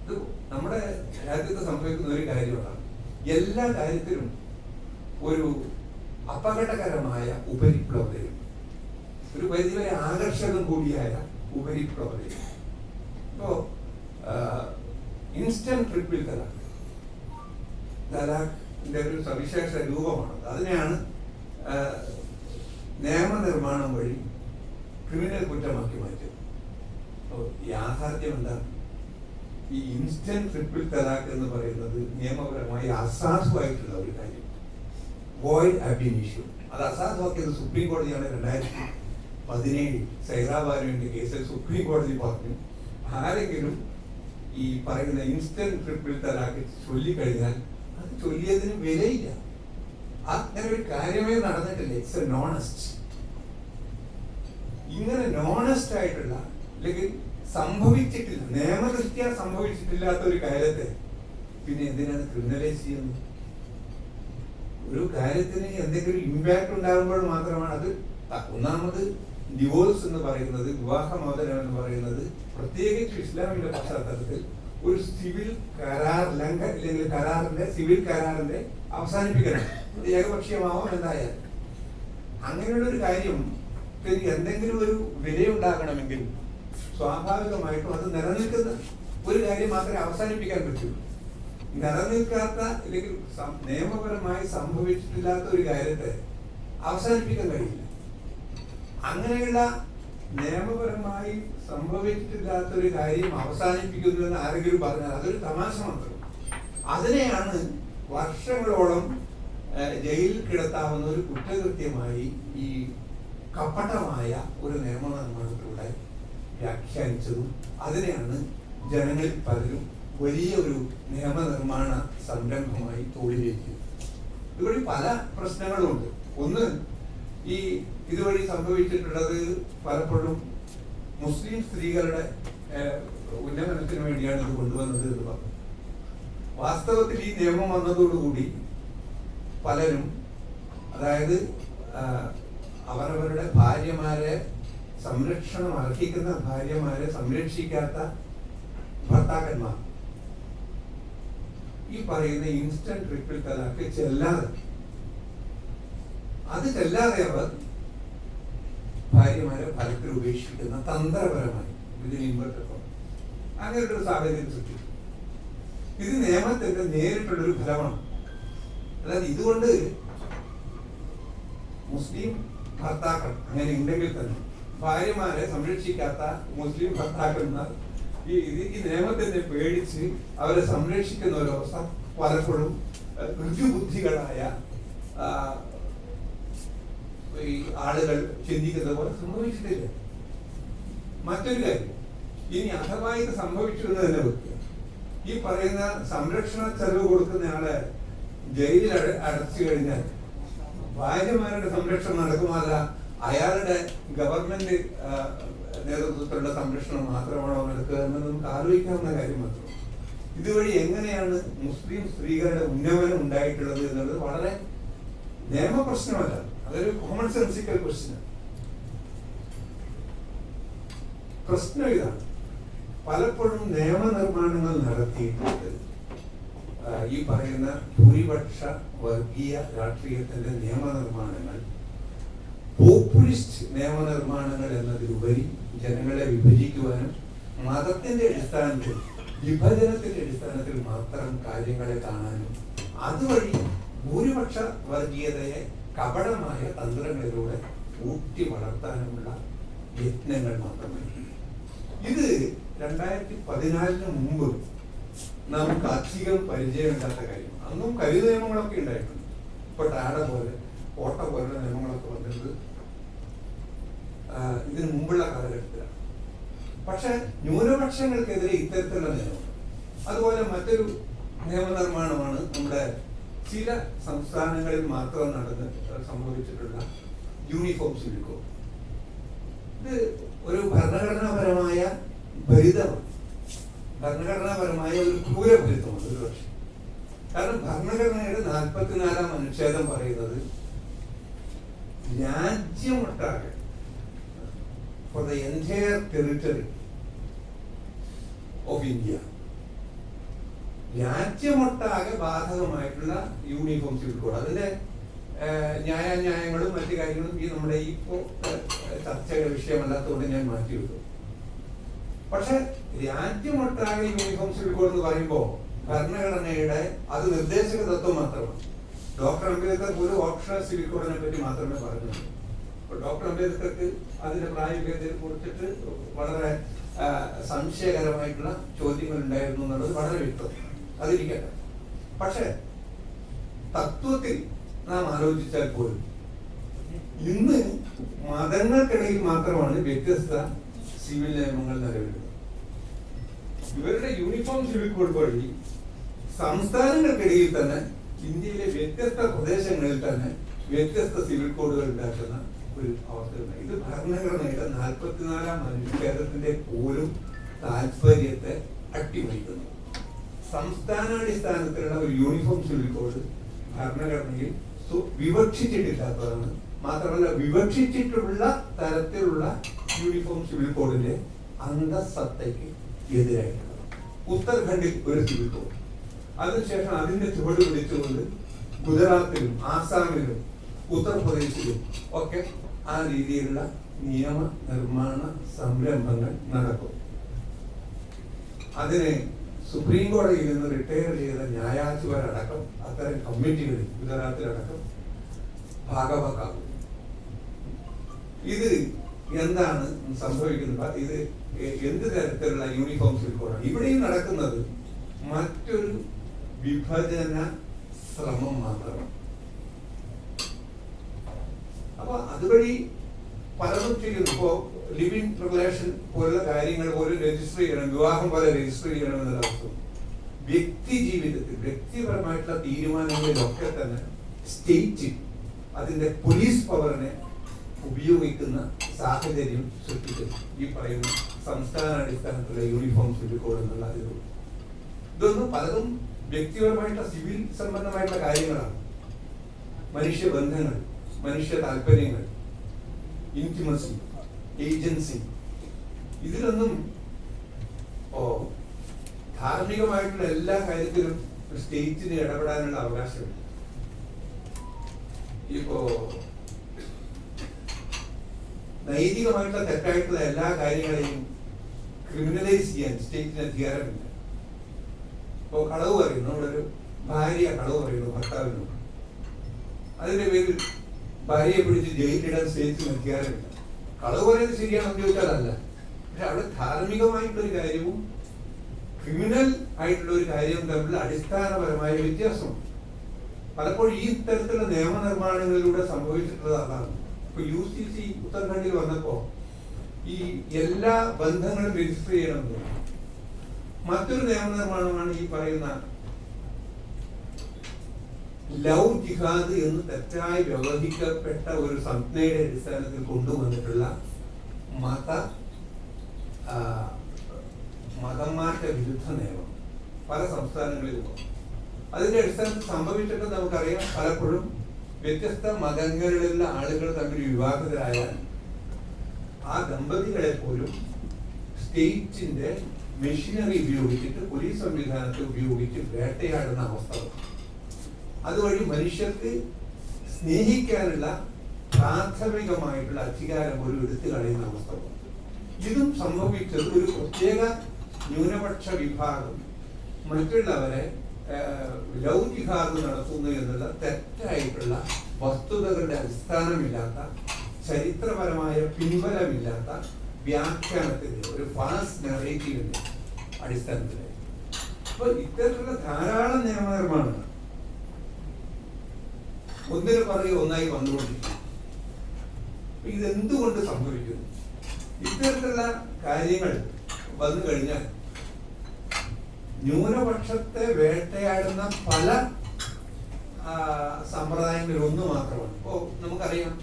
ഇത് നമ്മുടെ രാജ്യത്ത് സംഭവിക്കുന്ന ഒരു കാര്യമാണ്, എല്ലാ കാര്യത്തിലും ഒരു അപകടകരമായ ഉപരിപ്ലവതയും ഒരു പരിധിവരെ ആകർഷകം കൂടിയായ ഉപരിപ്ലവതയും. ഇപ്പോ ഇൻസ്റ്റന്റ് ട്രിപ്പിൾ തലാഖിന്റെ ഒരു സവിശേഷ രൂപമാണ്. അതിനെയാണ് നിയമനിർമ്മാണം വഴി ക്രിമിനൽ കുറ്റമാക്കി മാറ്റിയത്. യാഥാർത്ഥ്യം എന്താണ്? ഈ ഇൻസ്റ്റന്റ് ട്രിപ്പിൾ തലാഖ് എന്ന് പറയുന്നത് നിയമപരമായി അസാധുവായിട്ടുള്ള ഒരു കാര്യം. വോയിഡ് അബിനിഷ്യൂ അത് അസാധുവാക്കിയത് സുപ്രീം കോടതിയാണ് 2017 സൈറാബാനുവിന്റെ കേസിൽ സുപ്രീം കോടതി പറഞ്ഞു, ആരെങ്കിലും ഈ പറയുന്ന ഇൻസ്റ്റന്റ് ട്രിപ്പിൾ തലാഖ് ചൊല്ലിക്കഴിഞ്ഞാൽ അത് ചൊല്ലിയതിന് വിലയില്ല. അങ്ങനെ ഒരു കാര്യമേ നടന്നിട്ടില്ല. It's a honest. ഇങ്ങനെ നോണസ്റ്റ് ആയിട്ടുള്ള അല്ലെങ്കിൽ സംഭവിച്ചിട്ടില്ല, നിയമദൃഷ്ട്യാ സംഭവിച്ചിട്ടില്ലാത്ത ഒരു കാര്യത്തെ പിന്നെ എന്തിനാണ് ക്രിമിനലൈസ് ചെയ്യുന്നത്? ഒരു കാര്യത്തിന് എന്തെങ്കിലും ഇമ്പാക്ട് ഉണ്ടാകുമ്പോൾ മാത്രമാണ് അത്. ഒന്നാമത് ഡിവോഴ്സ് എന്ന് പറയുന്നത്, വിവാഹമോചനം എന്ന് പറയുന്നത് പ്രത്യേകിച്ച് ഇസ്ലാമിന്റെ പശ്ചാത്തലത്തിൽ ഒരു സിവിൽ കരാർ അല്ലെങ്കിൽ കരാറിന്റെ സിവിൽ കരാറിന്റെ അവസാനിപ്പിക്കണം. അത് ഏകപക്ഷീയമാവാം എന്തായാലും. അങ്ങനെയുള്ള ഒരു കാര്യം എന്തെങ്കിലും ഒരു വിലയുണ്ടാകണമെങ്കിൽ സ്വാഭാവികമായിട്ടും അത് നിലനിൽക്കുന്ന ഒരു കാര്യം മാത്രമേ അവസാനിപ്പിക്കാൻ പറ്റുള്ളൂ. നിലനിൽക്കാത്ത അല്ലെങ്കിൽ നിയമപരമായി സംഭവിച്ചിട്ടില്ലാത്ത ഒരു കാര്യത്തെ അവസാനിപ്പിക്കാൻ കഴിയില്ല. അങ്ങനെയുള്ള നിയമപരമായി സംഭവിച്ചിട്ടില്ലാത്ത ഒരു കാര്യം അവസാനിപ്പിക്കുന്നു എന്ന് ആരെങ്കിലും പറഞ്ഞാൽ അതൊരു തമാശ മാത്രം. അതിനെയാണ് വർഷങ്ങളോളം ജയിലിൽ കിടത്താവുന്ന ഒരു കുറ്റകൃത്യമായി ഈ കപടമായ ഒരു നിയമനിർമ്മാണത്തിലൂടെ വ്യാഖ്യാനിച്ചതും അതിനെയാണ് ജനങ്ങളിൽ പലരും വലിയ ഒരു നിയമനിർമ്മാണ സംരംഭമായി തോളിലേക്കുന്നത്. ഇതുവഴി പല പ്രശ്നങ്ങളുമുണ്ട്. ഒന്ന്, ഈ ഇതുവഴി സംഭവിച്ചിട്ടുള്ളത് പലപ്പോഴും മുസ്ലിം സ്ത്രീകളുടെ ഉന്നമനത്തിന് വേണ്ടിയാണ് ഇത് കൊണ്ടുവന്നത് എന്ന് പറഞ്ഞു. വാസ്തവത്തിൽ ഈ നിയമം വന്നതോടുകൂടി പലരും, അതായത് അവരവരുടെ ഭാര്യമാരെ സംരക്ഷണം അർഹിക്കുന്ന ഭാര്യമാരെ സംരക്ഷിക്കാത്ത ഭർത്താക്കന്മാർ ഈ പറയുന്ന ഇൻസ്റ്റന്റ് ട്രിപ്പിൾ തലാഖ് ചെല്ലാതെ അവർ ഭാര്യമാരെ ഫലത്തിൽ ഉപേക്ഷിക്കുന്ന തന്ത്രപരമായി ഇതിന് ഇൻവെർട്ടർ അങ്ങനെ ഒരു സാഹചര്യം സൃഷ്ടിക്കും. ഇത് നിയമത്തിന്റെ നേരിട്ടുള്ളൊരു ഫലമാണ്. അതായത് ഇതുകൊണ്ട് മുസ്ലിം ഭർത്താക്കൾ അങ്ങനെ ഉണ്ടെങ്കിൽ തന്നെ ഭാര്യമാരെ സംരക്ഷിക്കാത്ത മുസ്ലിം ഭർത്താക്കന്മാർ ഈ നിയമത്തിനെ പേടിച്ച് അവരെ സംരക്ഷിക്കുന്ന ഒരവസ്ഥ പലപ്പോഴും ഋജുബുദ്ധികളായ ഈ ആളുകൾ ചിന്തിക്കുന്ന പോലെ സംഭവിച്ചിട്ടില്ല. മറ്റൊരു കാര്യം, ഇനി അഥവാ ഇത് സംഭവിച്ചു എന്ന് തന്നെ വെക്കുക, ഈ പറയുന്ന സംരക്ഷണ ചെലവ് കൊടുക്കുന്നയാളെ ജയിലിൽ അടച്ചു കഴിഞ്ഞാൽ ഭാര്യമാരുടെ സംരക്ഷണം നടക്കുമല്ല, അയാളുടെ ഗവൺമെന്റ് നേതൃത്വത്തിലുള്ള സംരക്ഷണം മാത്രമാണോ നടക്കുക എന്ന് നമുക്ക് ആലോചിക്കാവുന്ന കാര്യം മാത്രം. ഇതുവഴി എങ്ങനെയാണ് മുസ്ലിം സ്ത്രീകളുടെ ഉന്നമനം ഉണ്ടായിട്ടുള്ളത് എന്നുള്ളത് വളരെ നിയമപ്രശ്നമല്ല, അതൊരു കോമൺ സെൻസിക്കൽ ക്വസ്റ്റ്യനാണ്. പ്രശ്നം ഇതാണ്, പലപ്പോഴും നിയമനിർമ്മാണങ്ങൾ നടത്തിയിട്ടുണ്ട് ഈ പറയുന്ന ഭൂരിപക്ഷ വർഗീയ രാഷ്ട്രീയത്തിന്റെ നിയമനിർമ്മാണങ്ങൾ പോപ്പുലിസ്റ്റ് നിയമനിർമ്മാണങ്ങൾ എന്നതിലുപരി ജനങ്ങളെ വിഭജിക്കുവാനും മതത്തിന്റെ അടിസ്ഥാനത്തിൽ വിഭജനത്തിന്റെ അടിസ്ഥാനത്തിൽ മാത്രം കാര്യങ്ങളെ കാണാനും അതുവഴി ഭൂരിപക്ഷ വർഗീയതയെ കപടമായ തന്ത്രങ്ങളിലൂടെ ഊട്ടി വളർത്താനുമുള്ള യത്നങ്ങൾ മാത്രമേ. ഇത് 2014 മുമ്പ് നമുക്ക് അധികം പരിചയമില്ലാത്ത കാര്യം. അന്നും കരി നിയമങ്ങളൊക്കെ ഉണ്ടായിട്ടുണ്ട്. ഇപ്പൊ ടാഡ പോലെ കോട്ട പോലുള്ള നിയമങ്ങളൊക്കെ വന്നത് ഇതിനു മുമ്പുള്ള കാലഘട്ടത്തിലാണ്. പക്ഷെ ന്യൂനപക്ഷങ്ങൾക്കെതിരെ ഇത്തരത്തിലുള്ള നിയമം, അതുപോലെ മറ്റൊരു നിയമനിർമ്മാണമാണ് നമ്മുടെ ചില സംസ്ഥാനങ്ങളിൽ മാത്രം നടന്ന് സംഭവിച്ചിട്ടുള്ള യൂണിഫോം സിവിൽ കോഡ്. ഇത് ഒരു ഭരണഘടനാപരമായ ഭരിതമാണ്, ഭരണഘടനാപരമായ ഒരു ക്രൂരഭരിതമാണ് ഒരു പക്ഷേ. കാരണം ഭരണഘടനയുടെ 44-ാം അനുച്ഛേദം പറയുന്നത് രാജ്യമൊട്ടാകെ for the entire territory of India രാജ്യമൊട്ടാകെ ബാധകമായിട്ടുള്ള യൂണിഫോം സിവിൽ കോഡ്. അതിന്റെ ന്യായാന്യായങ്ങളും മറ്റു കാര്യങ്ങളും ഈ നമ്മുടെ ഇപ്പോ ചർച്ചയുടെ വിഷയമല്ലാത്തതുകൊണ്ട് ഞാൻ മാറ്റിവെക്കും. പക്ഷെ രാജ്യമൊട്ടാകെ യൂണിഫോം സിവിൽ കോഡ് എന്ന് പറയുമ്പോൾ ഭരണഘടനയുടെ അത് നിർദ്ദേശക തത്വം മാത്രമാണ്. ഡോക്ടർ അംബേദ്കർ ഒരു ഓപ്ഷണൽ സിവിൽ കോഡിനെ പറ്റി മാത്രമേ പറഞ്ഞുള്ളൂ. ഡോക്ടർ അംബേദ്കർക്ക് അതിന്റെ പ്രായോഗികതയെ കുറിച്ചിട്ട് വളരെ സംശയകരമായിട്ടുള്ള ചോദ്യങ്ങൾ ഉണ്ടായിരുന്നു എന്നുള്ളത് വളരെ വ്യക്തം. അതിരിക്കട്ടെ. പക്ഷെ തത്വത്തിൽ നാം ആലോചിച്ചാൽ പോലും ഇന്ന് മതങ്ങൾക്കിടയിൽ മാത്രമാണ് വ്യത്യസ്ത സിവിൽ നിയമങ്ങൾ നിലവിലുള്ളത്. ഇവരുടെ യൂണിഫോം സിവിൽ കോഡ് വഴി സംസ്ഥാനങ്ങൾക്കിടയിൽ തന്നെ ഇന്ത്യയിലെ വ്യത്യസ്ത പ്രദേശങ്ങളിൽ തന്നെ വ്യത്യസ്ത സിവിൽ കോഡുകൾ ഉണ്ടാക്കുന്ന ഒരു അവസ്ഥയുണ്ട്. ഇത് ഭരണഘടനയുടെ 44-ാം അനുച്ഛേദത്തിന്റെ പോലും താല്പര്യത്തെ അട്ടിമറിക്കുന്നു. സംസ്ഥാനാടിസ്ഥാനത്തിലുള്ള ഒരു യൂണിഫോം സിവിൽ കോഡ് ഭരണഘടനയിൽ വിവക്ഷിച്ചിട്ടില്ലാത്തതാണ്. മാത്രമല്ല, വിവക്ഷിച്ചിട്ടുള്ള തരത്തിലുള്ള യൂണിഫോം സിവിൽ കോഡിന്റെ അന്തസത്തയ്ക്ക് എതിരായിട്ടുള്ളത്. ഉത്തരാഖണ്ഡിൽ ഒരു സിവിൽ കോഡ്, അതിനുശേഷം അതിന്റെ ചുവട് പിടിച്ചുകൊണ്ട് ഗുജറാത്തിലും ആസാമിലും ഉത്തർപ്രദേശിലും ഒക്കെ ആ രീതിയിലുള്ള നിയമ നിർമ്മാണ സംരംഭങ്ങൾ നടക്കും. അതിനെ സുപ്രീം കോടതിയിൽ നിന്ന് റിട്ടയർ ചെയ്ത ന്യായാധിപരടക്കം അത്തരം കമ്മിറ്റികളിൽ ഗുജറാത്തിലടക്കം ഭാഗവാക്കാകും. ഇത് എന്താണ് സംഭവിക്കുന്നത്? ഇത് എന്ത് തരത്തിലുള്ള യൂണിഫോം സിവിൽ കോഡാണ് ഇവിടെയും നടക്കുന്നത്? മറ്റൊരു വിഭജന ശ്രമം മാത്രമാണ്. അപ്പൊ അതുവഴി പലതും ചെയ്യുന്നു. ഇപ്പോ ലിവിങ് റിലേഷൻ പോലുള്ള കാര്യങ്ങൾ പോലും രജിസ്റ്റർ ചെയ്യണം, വിവാഹം പോലെ രജിസ്റ്റർ ചെയ്യണം എന്നുള്ള അവസ്ഥ. വ്യക്തി ജീവിതത്തിൽ വ്യക്തിപരമായിട്ടുള്ള തീരുമാനങ്ങളിലൊക്കെ തന്നെ സ്റ്റേറ്റ് അതിന്റെ പോലീസ് പവറിനെ ഉപയോഗിക്കുന്ന സാഹചര്യം സൃഷ്ടിക്കുന്നു. ഈ പറയുന്ന സംസ്ഥാന അടിസ്ഥാനത്തിലുള്ള യൂണിഫോം സിവിൽ കോഡ് എന്നുള്ള ഇതൊന്നും പലതും വ്യക്തിപരമായിട്ടുള്ള സിവിൽ സംബന്ധമായിട്ടുള്ള കാര്യങ്ങളാണ്. മനുഷ്യബന്ധങ്ങൾ, മനുഷ്യ താല്പര്യങ്ങൾ, ഇന്റിമസി, ഏജൻസി, ഇതിലൊന്നും ധാർമ്മികമായിട്ടുള്ള എല്ലാ കാര്യത്തിലും സ്റ്റേറ്റിന് ഇടപെടാനുള്ള അവകാശമില്ല. ഇപ്പോ നൈതികമായിട്ടുള്ള തെറ്റായിട്ടുള്ള എല്ലാ കാര്യങ്ങളെയും ക്രിമിനലൈസ് ചെയ്യാൻ സ്റ്റേറ്റിന് അധികാരമില്ല. ഇപ്പോ കളവ് പറയുന്നു, നമ്മളൊരു ഭാര്യ കളവ് പറയുന്നു ഭർത്താവിനോട്, അതിന്റെ പേരിൽ ഭാര്യയെ പിടിച്ച് ജയിലിലിടാൻ സ്റ്റേറ്റിന് അധികാരമില്ല. കളവ് പറയുന്നത് ശരിയാണെന്ന് ചോദിച്ചാൽ അല്ല. പക്ഷെ അവിടെ ധാർമ്മികമായിട്ടൊരു കാര്യവും ക്രിമിനൽ ആയിട്ടുള്ള ഒരു കാര്യവും തമ്മിൽ അടിസ്ഥാനപരമായ വ്യത്യാസമാണ്. പലപ്പോഴും ഈ തരത്തിലുള്ള നിയമനിർമ്മാണങ്ങളിലൂടെ സംഭവിച്ചിട്ടുള്ളത് അതാണ്. ഇപ്പൊ UCC ഉത്തരാഖണ്ഡിൽ വന്നപ്പോ ഈ എല്ലാ ബന്ധങ്ങളും രജിസ്റ്റർ ചെയ്യണമെന്ന് മറ്റൊരു നിയമനിർമ്മാണമാണ് ഈ പറയുന്ന ലവ് ജിഹാദ് എന്ന് തെറ്റായി വ്യവഹരിക്കപ്പെട്ട ഒരു സംജ്ഞയുടെ അടിസ്ഥാനത്തിൽ കൊണ്ടുവന്നിട്ടുള്ള മതമാറ്റ വിരുദ്ധ നിയമം പല സംസ്ഥാനങ്ങളിലും. അതിന്റെ അടിസ്ഥാനത്തിൽ സംഭവിച്ചിട്ട് നമുക്കറിയാം, പലപ്പോഴും വ്യത്യസ്ത മതങ്ങളിലുള്ള ആളുകൾ തമ്മിൽ വിവാഹിതരായാൽ ആ ദമ്പതികളെ പോലും സ്റ്റേറ്റിന്റെ മെഷീനറി ഉപയോഗിച്ചിട്ട് പോലീസ് സംവിധാനത്തെ ഉപയോഗിച്ച് വേട്ടയാടുന്ന അവസ്ഥ. അതുവഴി മനുഷ്യർക്ക് സ്നേഹിക്കാനുള്ള പ്രാഥമികമായിട്ടുള്ള അധികാരം ഒരു എടുത്തു കളയുന്ന അവസ്ഥ. ഇതും സംഭവിച്ചത് ഒരു പ്രത്യേക ന്യൂനപക്ഷ വിഭാഗം മറ്റുള്ളവരെ ലവ് ജിഹാദ് നടത്തുന്നു എന്നുള്ള തെറ്റായിട്ടുള്ള വസ്തുതകളുടെ അടിസ്ഥാനമില്ലാത്ത, ചരിത്രപരമായ പിൻബലമില്ലാത്ത വ്യാഖ്യാനത്തിന്റെ ഒരു ഫാൾസ് നറേറ്റീവിന്റെ അടിസ്ഥാനത്തിലായി. അപ്പൊ ഇത്തരത്തിലുള്ള ധാരാളം നിയമനിർമ്മാണങ്ങൾ ഒന്നിനു പറയും ഒന്നായി വന്നുകൊണ്ടിരിക്കുന്നു. ഇതെന്തുകൊണ്ട് സംഭവിക്കുന്നു? ഇത്തരത്തിലുള്ള കാര്യങ്ങൾ വന്നു കഴിഞ്ഞാൽ ന്യൂനപക്ഷത്തെ വേട്ടയാടുന്ന പല സമ്പ്രദായങ്ങളിൽ ഒന്ന് മാത്രമാണ്. ഇപ്പോ നമുക്കറിയാം,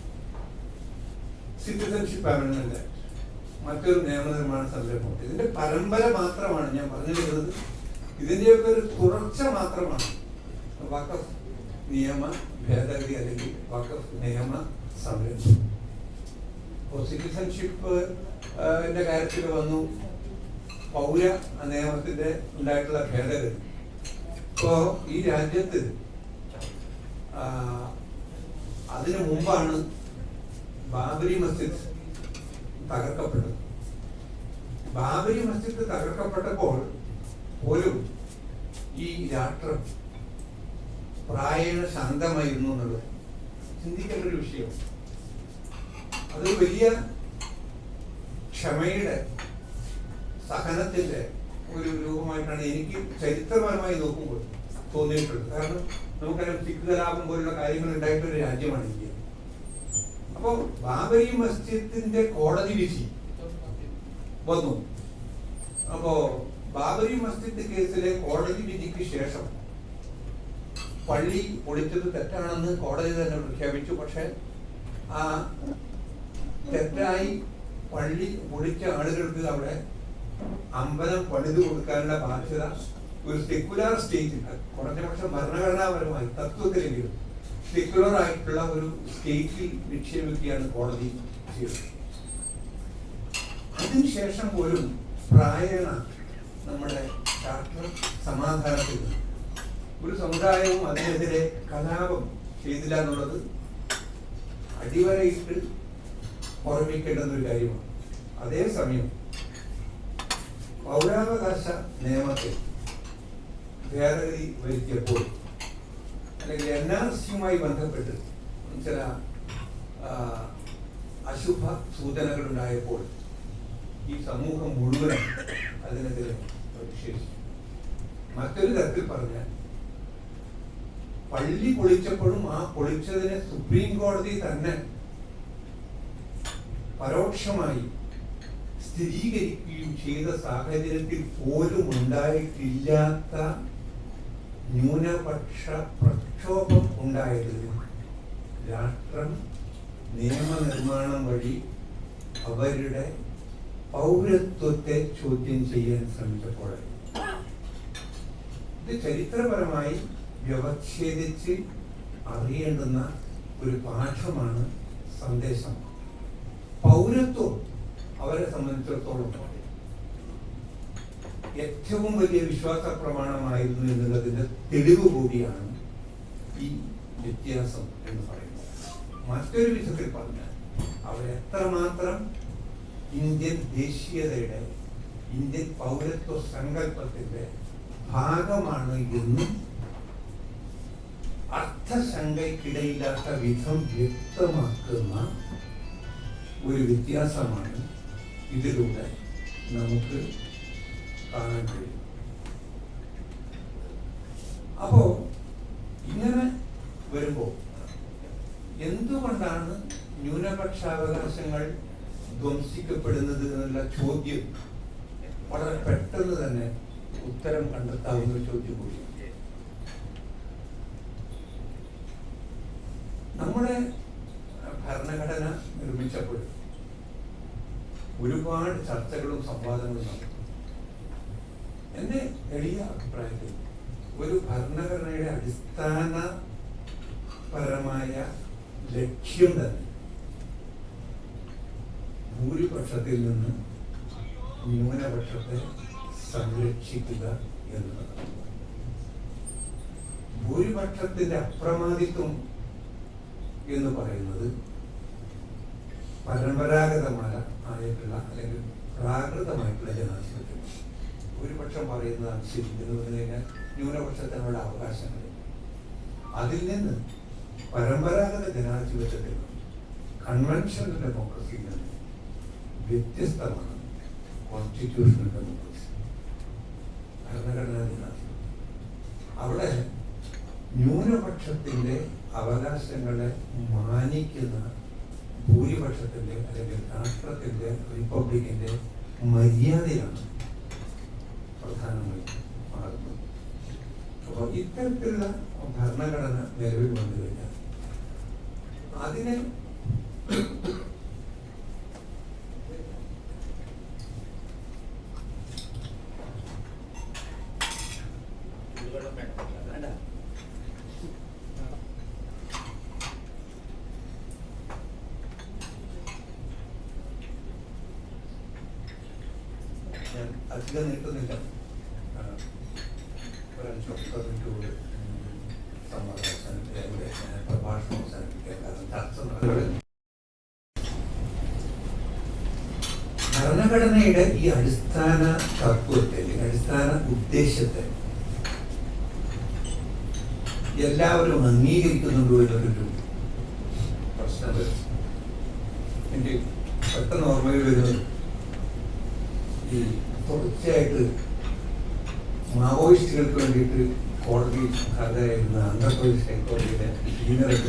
സിറ്റിസൺഷിപ്പ് അമെൻഡ്മെന്റ് ആക്ട് മറ്റൊരു നിയമനിർമ്മാണ സംരംഭം. ഇതിന്റെ പരമ്പര മാത്രമാണ് ഞാൻ പറഞ്ഞു വരുന്നത്. ഇതിന്റെയൊക്കെ ഒരു തുടർച്ച മാത്രമാണ് വഖഫ് നിയമ ഭേദഗതി അല്ലെങ്കിൽ വഖഫ് നിയമ സംരംഭം. ഇപ്പോൾ സിറ്റിസൺഷിപ്പ് കാര്യത്തിൽ വന്നു, പൗര നിയമത്തിന്റെ ഉണ്ടായിട്ടുള്ള ഭേദഗതി. ഇപ്പോ ഈ രാജ്യത്ത് അതിനു മുമ്പാണ് ബാബരി മസ്ജിദ് തകർക്കപ്പെട്ടത്. ബാബരി മസ്ജിദ് തകർക്കപ്പെട്ടപ്പോൾ പോലും ഈ രാഷ്ട്രം പ്രായേണ ശാന്തമായിരുന്നു എന്നുള്ളത് ചിന്തിക്കേണ്ട ഒരു വിഷയം. അതൊരു വലിയ ക്ഷമയുടെ സഹനത്തിന്റെ ഒരു രൂപമായിട്ടാണ് എനിക്ക് ചരിത്രപരമായി നോക്കുമ്പോൾ തോന്നിയിട്ടുള്ളത്. കാരണം നമുക്കറിയാം സിഖ് കലാപം പോലുള്ള കാര്യങ്ങൾ ഉണ്ടായിട്ടൊരു രാജ്യമാണ് ഇന്ത്യ. അപ്പോൾ ബാബരി മസ്ജിദിന്റെ കോടതി വിധി വന്നു. അപ്പോ ബാബരി മസ്ജിദ് കേസിലെ കോടതി വിധിക്ക് ശേഷം പള്ളി പൊളിച്ചത് തെറ്റാണെന്ന് കോടതി തന്നെ പ്രഖ്യാപിച്ചു. പക്ഷെ ആ തെറ്റായി പള്ളി പൊളിച്ച ആളുകൾക്ക് അവിടെ അമ്പലം പണിത് കൊടുക്കാനുള്ള ബാധ്യത ഒരു സെക്യുലർ സ്റ്റേറ്റിൽ, കുറഞ്ഞ പക്ഷം ഭരണഘടനാപരമായി തത്വത്തിലെങ്കിലും സെക്യുലർ ആയിട്ടുള്ള ഒരു സ്റ്റേറ്റിൽ നിക്ഷേപിക്കുകയാണ് കോടതി ചെയ്തത്. അതിനുശേഷം പോലും പ്രായണ നമ്മുടെ രാഷ്ട്ര സമാധാനത്തിൽ ഒരു സമുദായവും അതിനെതിരെ കലാപം ചെയ്തില്ല എന്നുള്ളത് അടിവരയിട്ട് ഓർമ്മിക്കേണ്ടുന്ന ഒരു കാര്യമാണ്. അതേസമയം പൗരാവകാശ നിയമത്തിൽ ഭേദഗതി വരുത്തിയപ്പോൾ അല്ലെങ്കിൽ NRCയുമായി ബന്ധപ്പെട്ട് ചില അശുഭ സൂചനകൾ ഉണ്ടായപ്പോൾ ഈ സമൂഹം മുഴുവൻ അതിനെതിരെ പ്രതിഷേധിച്ചു. മറ്റൊരു തരത്തിൽ പറഞ്ഞാൽ പള്ളി പൊളിച്ചപ്പോഴും ആ പൊളിച്ചതിനെ സുപ്രീം കോടതി തന്നെ പരോക്ഷമായി സ്ഥിരീകരിക്കുകയും ചെയ്ത സാഹചര്യത്തിൽ പോലും ഉണ്ടായിട്ടില്ലാത്ത ന്യൂനപക്ഷ പ്രക്ഷോഭം ഉണ്ടായത് രാഷ്ട്രം നിയമനിർമ്മാണം വഴി അവരുടെ പൗരത്വത്തെ ചോദ്യം ചെയ്യാൻ ശ്രമിച്ചപ്പോൾ ഇത് ചരിത്രപരമായി വ്യവച്ഛേദിച്ച് അറിയേണ്ടുന്ന ഒരു പാഠമാണ്, സന്ദേശം. പൗരത്വം അവരെ സംബന്ധിച്ചിടത്തോളം ഏറ്റവും വലിയ വിശ്വാസ പ്രമാണമായിരുന്നു എന്നുള്ളതിന്റെ തെളിവ് കൂടിയാണ് ഈ വ്യത്യാസം എന്ന് പറയുന്നത്. മറ്റൊരു വിധത്തിൽ പറഞ്ഞാൽ അവരെത്രമാത്രം ഇന്ത്യൻ ദേശീയതയുടെ, ഇന്ത്യൻ പൗരത്വ സങ്കല്പത്തിന്റെ ഭാഗമാണ് എന്നും അർത്ഥശങ്കയ്ക്കിടയില്ലാത്ത വിധം വ്യക്തമാക്കുന്ന ഒരു വ്യത്യാസമാണ് ഇതിലൂടെ നമുക്ക് കാണാൻ കഴിയും. അപ്പോ ഇങ്ങനെ വരുമ്പോ എന്തുകൊണ്ടാണ് ന്യൂനപക്ഷാവകാശങ്ങൾ ധ്വംസിക്കപ്പെടുന്നത് എന്നുള്ള ചോദ്യം വളരെ പെട്ടെന്ന് തന്നെ ഉത്തരം കണ്ടെത്താവുന്ന ഒരു ചോദ്യം കൂടിയാണ്. നമ്മുടെ ഭരണഘടന നിർമ്മിച്ചപ്പോൾ ഒരുപാട് ചർച്ചകളും സംവാദങ്ങളും നടന്നു. എന്റെ എളിയ അഭിപ്രായത്തിൽ ഒരു ഭരണഘടനയുടെ അടിസ്ഥാനപരമായ ലക്ഷ്യം തന്നെ ഭൂരിപക്ഷത്തിൽ നിന്ന് ന്യൂനപക്ഷത്തെ സംരക്ഷിക്കുക എന്നതാണ്. ഭൂരിപക്ഷത്തിന്റെ അപ്രമാദിത്വം എന്ന് പറയുന്നത് പരമ്പരാഗതമായ ആയിട്ടുള്ള അല്ലെങ്കിൽ പ്രാകൃതമായിട്ടുള്ള ജനാധിപത്യം. ഭൂരിപക്ഷം പറയുന്നതാണ് ശരി എന്ന് പറഞ്ഞു കഴിഞ്ഞാൽ ന്യൂനപക്ഷത്തിനുള്ള അവകാശങ്ങൾ. അതിൽ നിന്ന് പരമ്പരാഗത ജനാധിപത്യത്തിൽ കൺവെൻഷണൽ ഡെമോക്രസിയിൽ നിന്ന് വ്യത്യസ്തമാണ് കോൺസ്റ്റിറ്റ്യൂഷണൽ ഡെമോക്രസി, ഭരണഘടനാ ജനാധിപത്യം. അവിടെ ന്യൂനപക്ഷത്തിന്റെ അവകാശങ്ങളെ മാനിക്കുന്ന ഭൂരിപക്ഷത്തിന്റെ അല്ലെങ്കിൽ രാഷ്ട്രത്തിന്റെ, റിപ്പബ്ലിക്കിന്റെ മര്യാദയാണ് പ്രധാനമായി മാറുന്നത്. അപ്പോൾ ഇത്തരത്തിലുള്ള ഭരണഘടന നിലവിൽ വന്നു കഴിഞ്ഞാൽ അതിനെ അധികം നീട്ടുന്നില്ല. പ്രഭാഷണം അവസാനിപ്പിക്കാൻ ചർച്ച ഭരണഘടനയുടെ ഈ അടിസ്ഥാന തത്വത്തെ, അടിസ്ഥാന ഉദ്ദേശത്തെ എല്ലാവരും അംഗീകരിക്കുന്നുണ്ടോ എന്നൊരു പ്രശ്നം വരും. എനിക്ക് പെട്ടെന്ന് ഓർമ്മയിൽ വരുന്നത് ഈ തുടർച്ചയായിട്ട് മാവോയിസ്റ്റുകൾക്ക് വേണ്ടിയിട്ട് കോടതിയിൽ ഹാജരായിരുന്ന ആന്ധ്രാപ്രദേശ് ഹൈക്കോടതിയിലെ സീനിയറായിട്ട്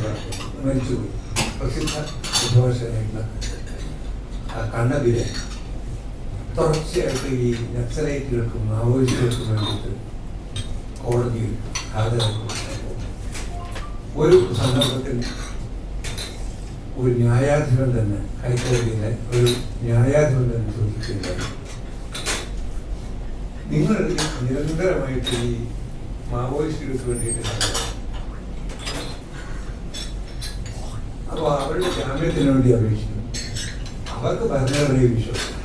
മരിച്ചുപോയി. പ്രസിദ്ധ അഭിഭാഷകനായിട്ടുള്ള കണ്ണബിരെ തുടർച്ചയായിട്ട് ഈ നക്സലൈറ്റുകൾക്കും മാവോയിസ്റ്റുകൾക്കും വേണ്ടിയിട്ട് കോടതിയിൽ ഹാജരായിരുന്നു. ഒരു സന്ദർഭത്തിൽ ഒരു ന്യായാധിപൻ തന്നെ, ഹൈക്കോടതിയിലെ ഒരു ന്യായാധിപൻ തന്നെ ചോദിക്കുകയുണ്ടായി, നിങ്ങൾ നിരന്തരമായിട്ട് ഈ മാവോയിസ്റ്റുകൾക്ക് വേണ്ടിയിട്ട് അപ്പോൾ അവരുടെ ജാമ്യത്തിന് വേണ്ടി അപേക്ഷിക്കുന്നു. അവർക്ക് ഭരണഘടനയെ വിശ്വസിക്കും.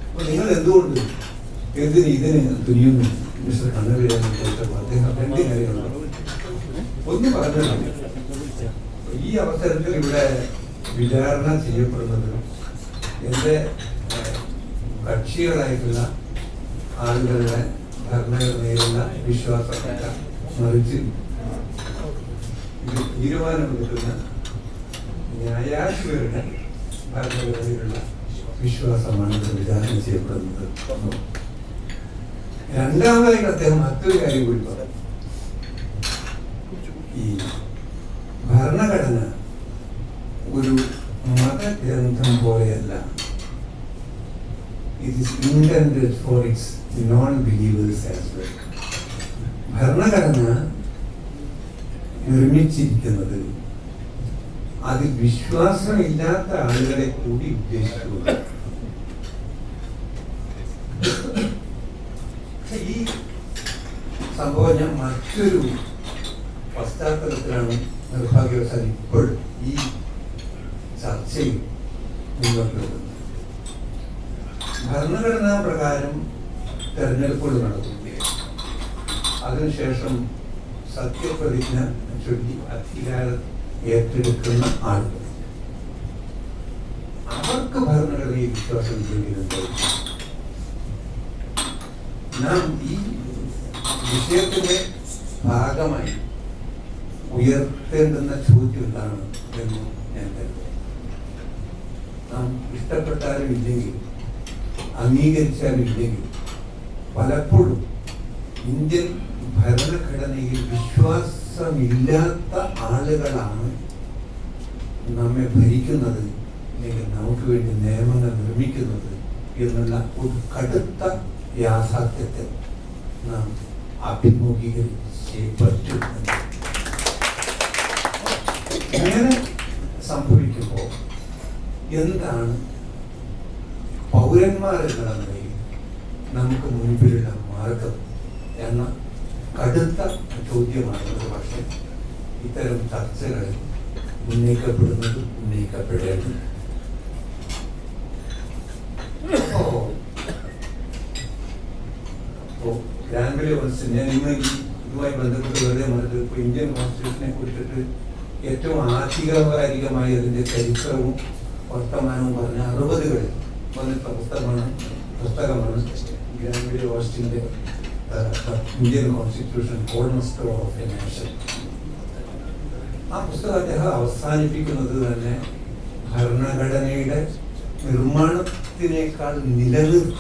അപ്പൊ നിങ്ങൾ എന്തുകൊണ്ട് ഇതിന് തുനിയുന്നു മിസ്റ്റർ കണ്ണൂരിനെ ചോദിച്ചപ്പോൾ അദ്ദേഹം രണ്ട് കാര്യങ്ങളുണ്ട്. ഒന്ന് പറഞ്ഞില്ല, ഈ അവസരത്തിൽ ഇവിടെ വിചാരണ ചെയ്യപ്പെടുന്നത് എൻ്റെ കക്ഷികളായിട്ടുള്ള ആളുകളുടെ ഭരണഘടനയിലുള്ള വിശ്വാസമല്ല, മറിച്ച് ഇത് തീരുമാനമെടുക്കുന്ന ന്യായാധിപരുടെ ഭരണഘടനയിലുള്ള വിശ്വാസമാണ് ഇത് വിചാരണ ചെയ്യപ്പെടുന്നത്. രണ്ടാമതായിട്ട് അദ്ദേഹം മറ്റൊരു കാര്യം കൂടി പറഞ്ഞു. ഈ ഭരണഘടന ഒരു മതഗ്രന്ഥം പോലെയല്ല. It is intended for its non-believers as well. ഭരണഘടന നിർമ്മിച്ചിരിക്കുന്നത് അതിൽ വിശ്വാസമില്ലാത്ത ആളുകളെ കൂടി ഉദ്ദേശിച്ചുകൊണ്ട്. ഈ സംഭവം ഞാൻ മറ്റൊരു പശ്ചാത്തലത്തിലാണ് നിർഭാഗ്യവശാൽ ഇപ്പോൾ ഈ ചർച്ചയിൽ മുന്നോട്ട് വരുന്നത്. ഭരണഘടനാ പ്രകാരം തെരഞ്ഞെടുപ്പുകൾ നടത്തുകയും അതിനുശേഷം സത്യപ്രതിജ്ഞ ചൊല്ലി അധികാരം ഏറ്റെടുക്കുന്ന ആളുകൾ, അവർക്ക് ഭരണഘടനയെ വിശ്വാസം ചെയ്യുന്നുണ്ട്. നാം ഈ വിഷയത്തിന്റെ ഭാഗമായി ഉയർത്തേണ്ടുന്ന ചോദ്യം എന്താണ് എന്ന് ഞാൻ കരുതുന്നു. നാം ഇഷ്ടപ്പെട്ടാലും ഇല്ലെങ്കിൽ അംഗീകരിച്ചാലും ഇല്ലെങ്കിൽ പലപ്പോഴും ഇന്ത്യൻ ഭരണഘടനയിൽ വിശ്വാസമില്ലാത്ത ആളുകളാണ് നമ്മെ ഭരിക്കുന്നത്, അല്ലെങ്കിൽ നമുക്ക് വേണ്ടി നിയമങ്ങൾ നിർമ്മിക്കുന്നത് എന്നുള്ള ഒരു കടുത്ത യാഥാർത്ഥ്യത്തെ നാം അഭിമുഖീകരിച്ചേ പറ്റൂ. അങ്ങനെ സംഭവിക്കുമ്പോൾ എന്താണ് പൗരന്മാർ എന്നുള്ള നിലയിൽ നമുക്ക് മുൻപിലുള്ള മാർഗം എന്ന കടുത്ത ചോദ്യമാണ് ഒരു പക്ഷേ ഇത്തരം ചർച്ചകളിൽ ഉന്നയിക്കപ്പെടേണ്ടത്. ഗ്രാൻഡ് ലെവൽസ് ഞാൻ ഇന്ന് ഇതുമായി ബന്ധപ്പെട്ട് വെറുതെ പറഞ്ഞത് ഇപ്പോൾ ഇന്ത്യൻ കോൺസ്റ്റിറ്റ്യൂഷനെ കുറിച്ചിട്ട് ഏറ്റവും ആധികാരികമായ അതിൻ്റെ ചരിത്രവും വർത്തമാനവും പറഞ്ഞ 60കളിൽ വന്നിട്ടുള്ള പുസ്തകമാണ് ഗ്രാൻഡ് ഓസ്റ്റിൻ്റെ Indian constitution cornerstone of a nation. ആ പുസ്തകം അദ്ദേഹം അവസാനിപ്പിക്കുന്നത് തന്നെ ഭരണഘടനയുടെ നിർമ്മാണത്തിനേക്കാൾ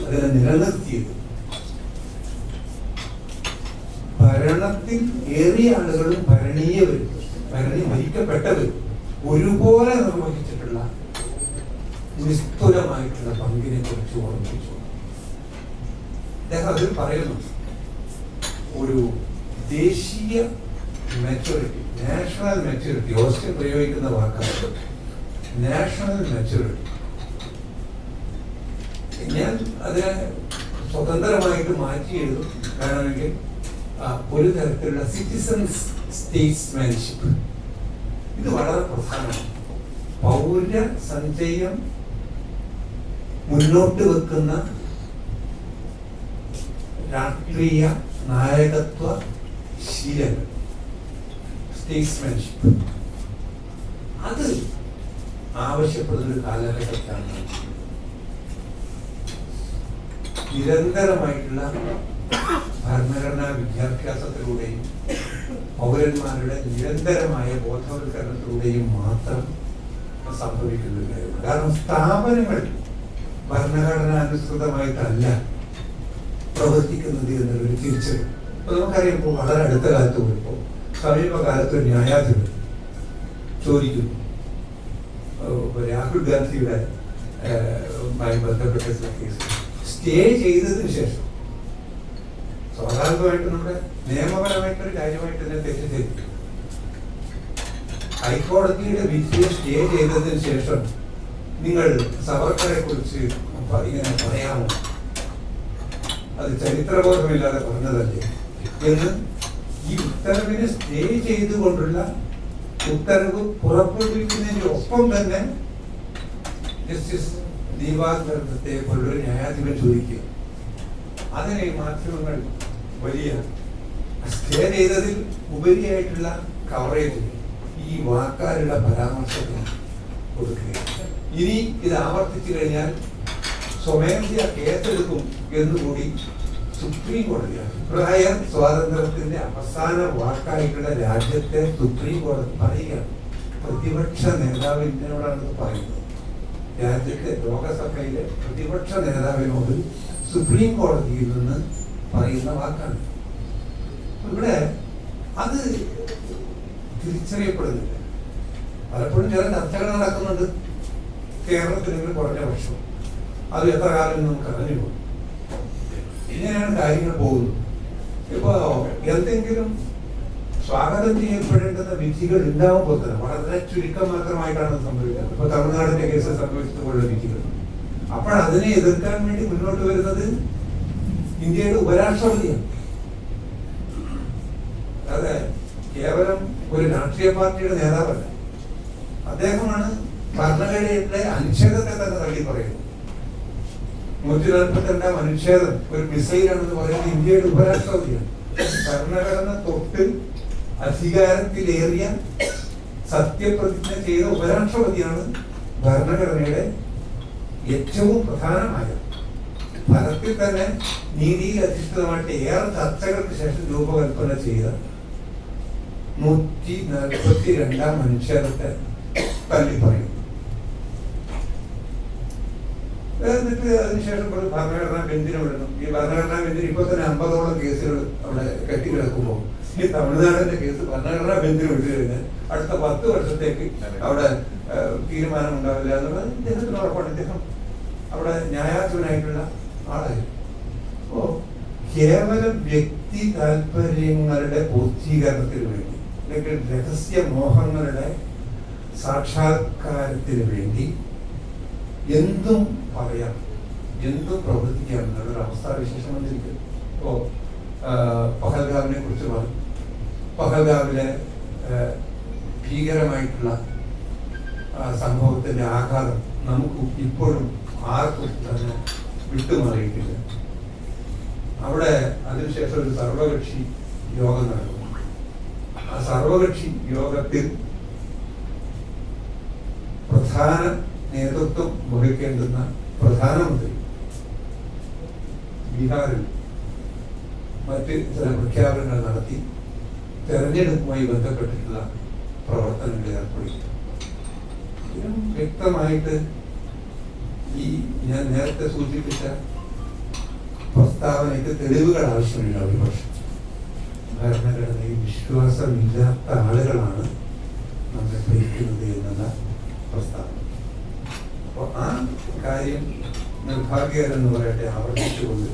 അതിനെ നിലനിർത്തിയത് ഭരണത്തിൽ ഏറിയ ആളുകളും ഭരിക്കപ്പെട്ടവരും ഒരുപോലെ നിർവഹിച്ചിട്ടുള്ള നിസ്തുലമായിട്ടുള്ള പങ്കിനെ കുറിച്ച് ഓർമ്മിപ്പിച്ചു. അദ്ദേഹം അതിൽ പറയുന്നു, ഒരു ദേശീയ മെച്ചൂരിറ്റി, നാഷണൽ മെച്ചൂരിറ്റി, ഓസ്റ്റിൻ പ്രയോഗിക്കുന്ന വാക്കാണ് നാഷണൽ മെച്ചൂരിറ്റി. ഞാൻ അതിനെ സ്വതന്ത്രമായിട്ട് മാറ്റി എഴുതും, വേണമെങ്കിൽ ഒരു തരത്തിലുള്ള സിറ്റിസൺസ് സ്റ്റേറ്റ്സ്മാൻഷിപ്പ്. ഇത് വളരെ പ്രധാനമാണ്. പൗര സഞ്ചയം മുന്നോട്ട് വെക്കുന്ന രാഷ്ട്രീയ നായകത്വ ശീലങ്ങൾ, സ്റ്റേറ്റ്സ്മാൻഷിപ്പ്, അത് ആവശ്യപ്പെടുന്ന ഒരു കാലഘട്ടത്താണ് നിരന്തരമായിട്ടുള്ള ഭരണഘടനാ വിദ്യാഭ്യാസത്തിലൂടെയും പൗരന്മാരുടെ നിരന്തരമായ ബോധവൽക്കരണത്തിലൂടെയും മാത്രം സംഭവിക്കുന്ന കാര്യമാണ്. കാരണം സ്ഥാപനങ്ങൾ ഭരണഘടനാനുസൃതമായിട്ടല്ല പ്രവർത്തിക്കുന്നത് എന്നുള്ളൊരു തിരിച്ചറിവ്. അപ്പൊ നമുക്കറിയാം, ഇപ്പോൾ വളരെ അടുത്ത കാലത്ത് പോയപ്പോൾ സമീപകാലത്ത് ഒരു ന്യായാധിപൻ ചോദിക്കുന്നു, രാഹുൽ ഗാന്ധിയുടെ ബന്ധപ്പെട്ട കേസ് സ്റ്റേ ചെയ്തതിനു ശേഷം സ്വാഭാവികമായിട്ട് നമ്മുടെ നിയമപരമായിട്ടൊരു കാര്യമായിട്ട് തന്നെ തെറ്റ് ചെയ്തു. ഹൈക്കോടതിയുടെ വിധിയെ സ്റ്റേ ചെയ്തതിനു ശേഷം നിങ്ങൾ സവർക്കറെ കുറിച്ച് ഇങ്ങനെ പറയാമോ? അത് ചരിത്രബോധമില്ലാതെ പറഞ്ഞതല്ലേ എന്ന് ഈ ഉത്തരവിനെ സ്റ്റേ ചെയ്തുകൊണ്ടുള്ള ഉത്തരവ് പുറപ്പെടുവിക്കുന്നതിന് ഒപ്പം തന്നെ ജസ്റ്റിസ് ദീപാങ്കർ ദത്തയെ പോലൊരു ന്യായാധിപൻ ചോദിക്കുക. അതിനെ മാധ്യമങ്ങൾ വലിയ സ്റ്റേ ചെയ്തതിൽ ഉപരിയായിട്ടുള്ള കവറേജ് ഈ വാക്കാലുള്ള പരാമർശത്തിന് കൊടുക്കുകയാണ്. ഇനി ഇത് ആവർത്തിച്ചു കഴിഞ്ഞാൽ സ്വമേധയാ കേസെടുക്കും എന്നുകൂടി സുപ്രീം കോടതിയാണ്. അഭിപ്രായ സ്വാതന്ത്ര്യത്തിന്റെ അവസാന വാക്കായിട്ടുള്ള രാജ്യത്തെ സുപ്രീം കോടതി പറയുകയാണ്. പ്രതിപക്ഷ നേതാവിനോടാണ് പറയുന്നത്. രാജ്യത്തെ ലോകസഭയിലെ പ്രതിപക്ഷ നേതാവിനോട് സുപ്രീം കോടതിയിൽ നിന്ന് പറയുന്ന വാക്കാണ്. ഇവിടെ അത് തിരിച്ചറിയപ്പെടുന്നില്ല. പലപ്പോഴും ചില ചർച്ചകൾ നടക്കുന്നുണ്ട് കേരളത്തിൽ കുറഞ്ഞ പക്ഷം. അത് എത്ര കാലം നമുക്ക് അറിഞ്ഞു പോകും. ഇങ്ങനെയാണ് കാര്യങ്ങൾ പോകുന്നത്. ഇപ്പൊ എന്തെങ്കിലും സ്വാഗതം ചെയ്യപ്പെടേണ്ടുന്ന വിധികൾ ഉണ്ടാവുമ്പോൾ തന്നെ വളരെ ചുരുക്കം മാത്രമായിട്ടാണ് സംഭവിക്കുന്നത്. ഇപ്പൊ തമിഴ്നാടിന്റെ കേസ് സംഭവിച്ചതുപോലുള്ള വിധികൾ. അപ്പോൾ അതിനെ എതിർക്കാൻ വേണ്ടി മുന്നോട്ട് വരുന്നത് ഇന്ത്യയുടെ ഉപരാഷ്ട്രപതിയാണ്. അതെ, കേവലം ഒരു രാഷ്ട്രീയ പാർട്ടിയുടെ നേതാവല്ല. അദ്ദേഹമാണ് ഭരണഘടനയുടെ അനുച്ഛേദത്തെ തന്നെ തള്ളി പറയുന്നത്. 142 അനുച്ഛേദം ഒരു മിസൈലാണെന്ന് പറയുന്നത് ഇന്ത്യയുടെ ഉപരാഷ്ട്രപതിയാണ്. ഭരണഘടന തൊട്ട് അധികാരത്തിലേറിയ സത്യപ്രതിജ്ഞ ചെയ്ത ഉപരാഷ്ട്രപതിയാണ് ഭരണഘടനയുടെ ഏറ്റവും പ്രധാനമായ ഫലത്തിൽ തന്നെ നീതിയിൽ അധിഷ്ഠിതമായിട്ട് ഏറെ ചർച്ചകൾക്ക് ശേഷം രൂപകൽപ്പന ചെയ്ത 142 അനുച്ഛേദത്തെ തള്ളി പറയും. എന്നിട്ട് അതിനുശേഷം ഭരണഘടനാ ബെഞ്ചിനെ വിടണം. ഈ ഭരണഘടനാ ബെഞ്ചിന് ഇപ്പൊ തന്നെ 50ഓളം കേസുകൾ അവിടെ കെട്ടിക്കിടക്കുമ്പോൾ ഈ തമിഴ്നാടിന്റെ കേസ് ഭരണഘടനാ ബെഞ്ചിന് വിട്ടു കഴിഞ്ഞാൽ അടുത്ത 10 വർഷത്തേക്ക് അവിടെ തീരുമാനം ഉണ്ടാവില്ല എന്നുള്ളത് ഇദ്ദേഹത്തിന് ഉറപ്പാണ്. ഇദ്ദേഹം അവിടെ ന്യായാധിപനായിട്ടുള്ള ആളായിരുന്നു. അപ്പോ കേവലം വ്യക്തി താല്പര്യങ്ങളുടെ പൂർത്തീകരണത്തിന് വേണ്ടി അല്ലെങ്കിൽ രഹസ്യ മോഹങ്ങളുടെ സാക്ഷാത്കാരത്തിന് വേണ്ടി എന്തും പറയാം, എന്തും പ്രവർത്തിക്കാം എന്നുള്ളൊരു അവസ്ഥാവിശേഷം വന്നിരിക്കുന്നു. ഇപ്പോ പഹൽഗാമിനെ കുറിച്ച് പറഞ്ഞു. പഹൽഗാമിലെ ഭീകരമായിട്ടുള്ള സംഭവത്തിന്റെ ആഘാതം നമുക്ക് ഇപ്പോഴും ആർക്കും തന്നെ വിട്ടുമാറിയിട്ടില്ല. അവിടെ അതിനുശേഷം ഒരു സർവകക്ഷി യോഗം നടന്നു. ആ സർവകക്ഷി യോഗത്തിൽ പ്രധാന നേതൃത്വം വഹിക്കേണ്ടുന്ന പ്രധാനമന്ത്രി ബീഹാറിൽ മറ്റ് ചില പ്രഖ്യാപനങ്ങൾ നടത്തി തെരഞ്ഞെടുപ്പുമായി ബന്ധപ്പെട്ടിട്ടുള്ള പ്രവർത്തനങ്ങളിൽ ഏർപ്പെടുത്തി. ഇതിനും വ്യക്തമായിട്ട് ഈ ഞാൻ നേരത്തെ സൂചിപ്പിച്ച പ്രസ്താവനയ്ക്ക് തെളിവുകൾ ആവശ്യമില്ല. ഒരുപക്ഷെ ഭരണഘടനയിൽ വിശ്വാസമില്ലാത്ത ആളുകളാണ് നമ്മെ ഭരിക്കുന്നത് എന്നുള്ള പ്രസ്താവന. അപ്പോൾ ആ കാര്യം നിർഭാഗ്യകരെന്ന് പറയട്ടെ ആവർത്തിച്ചുകൊണ്ട്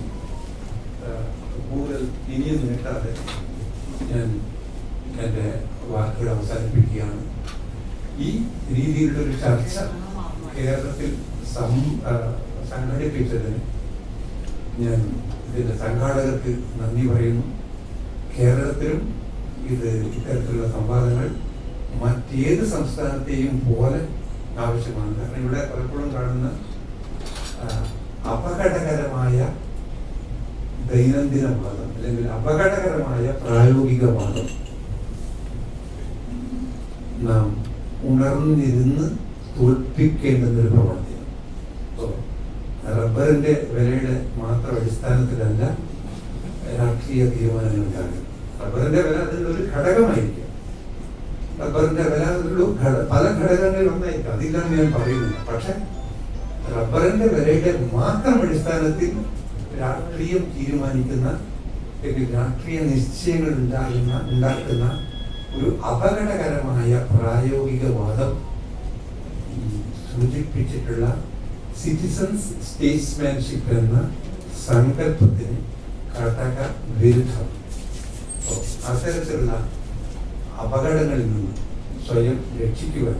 കൂടുതൽ ഇനിയും നീട്ടാതെ ഞാൻ എൻ്റെ വാക്കുകൾ അവസാനിപ്പിക്കുകയാണ്. ഈ രീതിയിലുള്ളൊരു ചർച്ച കേരളത്തിൽ സംഘടിപ്പിച്ചതിന് ഞാൻ ഇതിൻ്റെ സംഘാടകർക്ക് നന്ദി പറയുന്നു. കേരളത്തിലും ഇത്തരത്തിലുള്ള സംവാദങ്ങൾ മറ്റേത് സംസ്ഥാനത്തെയും പോലെ ആവശ്യമാണ്. കാരണം ഇവിടെ പലപ്പോഴും കാണുന്ന അപകടകരമായ ദൈനംദിനവാദം അല്ലെങ്കിൽ അപകടകരമായ പ്രായോഗികവാദം നാം ഉണർന്നിരുന്ന് തോൽപ്പിക്കേണ്ടുന്നൊരു പ്രവൃത്തിയാണ്. റബ്ബറിന്റെ വിലയുടെ മാത്രം അടിസ്ഥാനത്തിലല്ല രാഷ്ട്രീയ തീരുമാനങ്ങൾ ഉണ്ടാകുന്നത്. റബ്ബറിന്റെ വില അതിലൊരു ഘടകമായിരിക്കും. റബ്ബറിന്റെ വില പല ഘടകങ്ങളിൽ ഒന്നായിരിക്കും. അതില്ലാന്ന് ഞാൻ പറയുന്നില്ല. പക്ഷെ റബ്ബറിന്റെ വിലയുടെ മാത്രം അടിസ്ഥാനത്തിൽ രാഷ്ട്രീയം തീരുമാനിക്കുന്ന രാഷ്ട്രീയ നിശ്ചയങ്ങൾ ഉണ്ടാക്കുന്ന ഒരു അപകടകരമായ പ്രായോഗികവാദം സൂചിപ്പിച്ചിട്ടുള്ള സിറ്റിസൺസ് സ്റ്റേറ്റ്സ്മാൻഷിപ്പ് എന്ന സങ്കല്പത്തിന് കാട്ടാക്ക വിരുദ്ധം. അത്തരത്തിലുള്ള അപകടങ്ങളിൽ നിന്ന് സ്വയം രക്ഷിക്കുവാൻ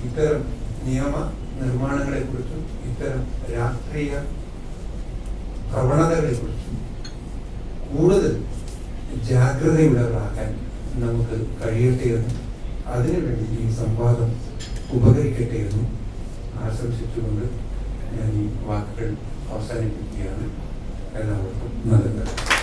ഇത്തരം നിയമ നിർമ്മാണങ്ങളെക്കുറിച്ചും ഇത്തരം രാഷ്ട്രീയ പ്രവണതകളെക്കുറിച്ചും കൂടുതൽ ജാഗ്രതയുള്ളവരാക്കാൻ നമുക്ക് കഴിയട്ടെ എന്നും അതിനുവേണ്ടി ഈ സംവാദം ഉപകരിക്കട്ടെ എന്നും ആശംസിച്ചുകൊണ്ട് ഞാൻ ഈ വാക്കുകൾ അവസാനിപ്പിക്കുകയാണ്. എല്ലാവർക്കും നല്ലത്.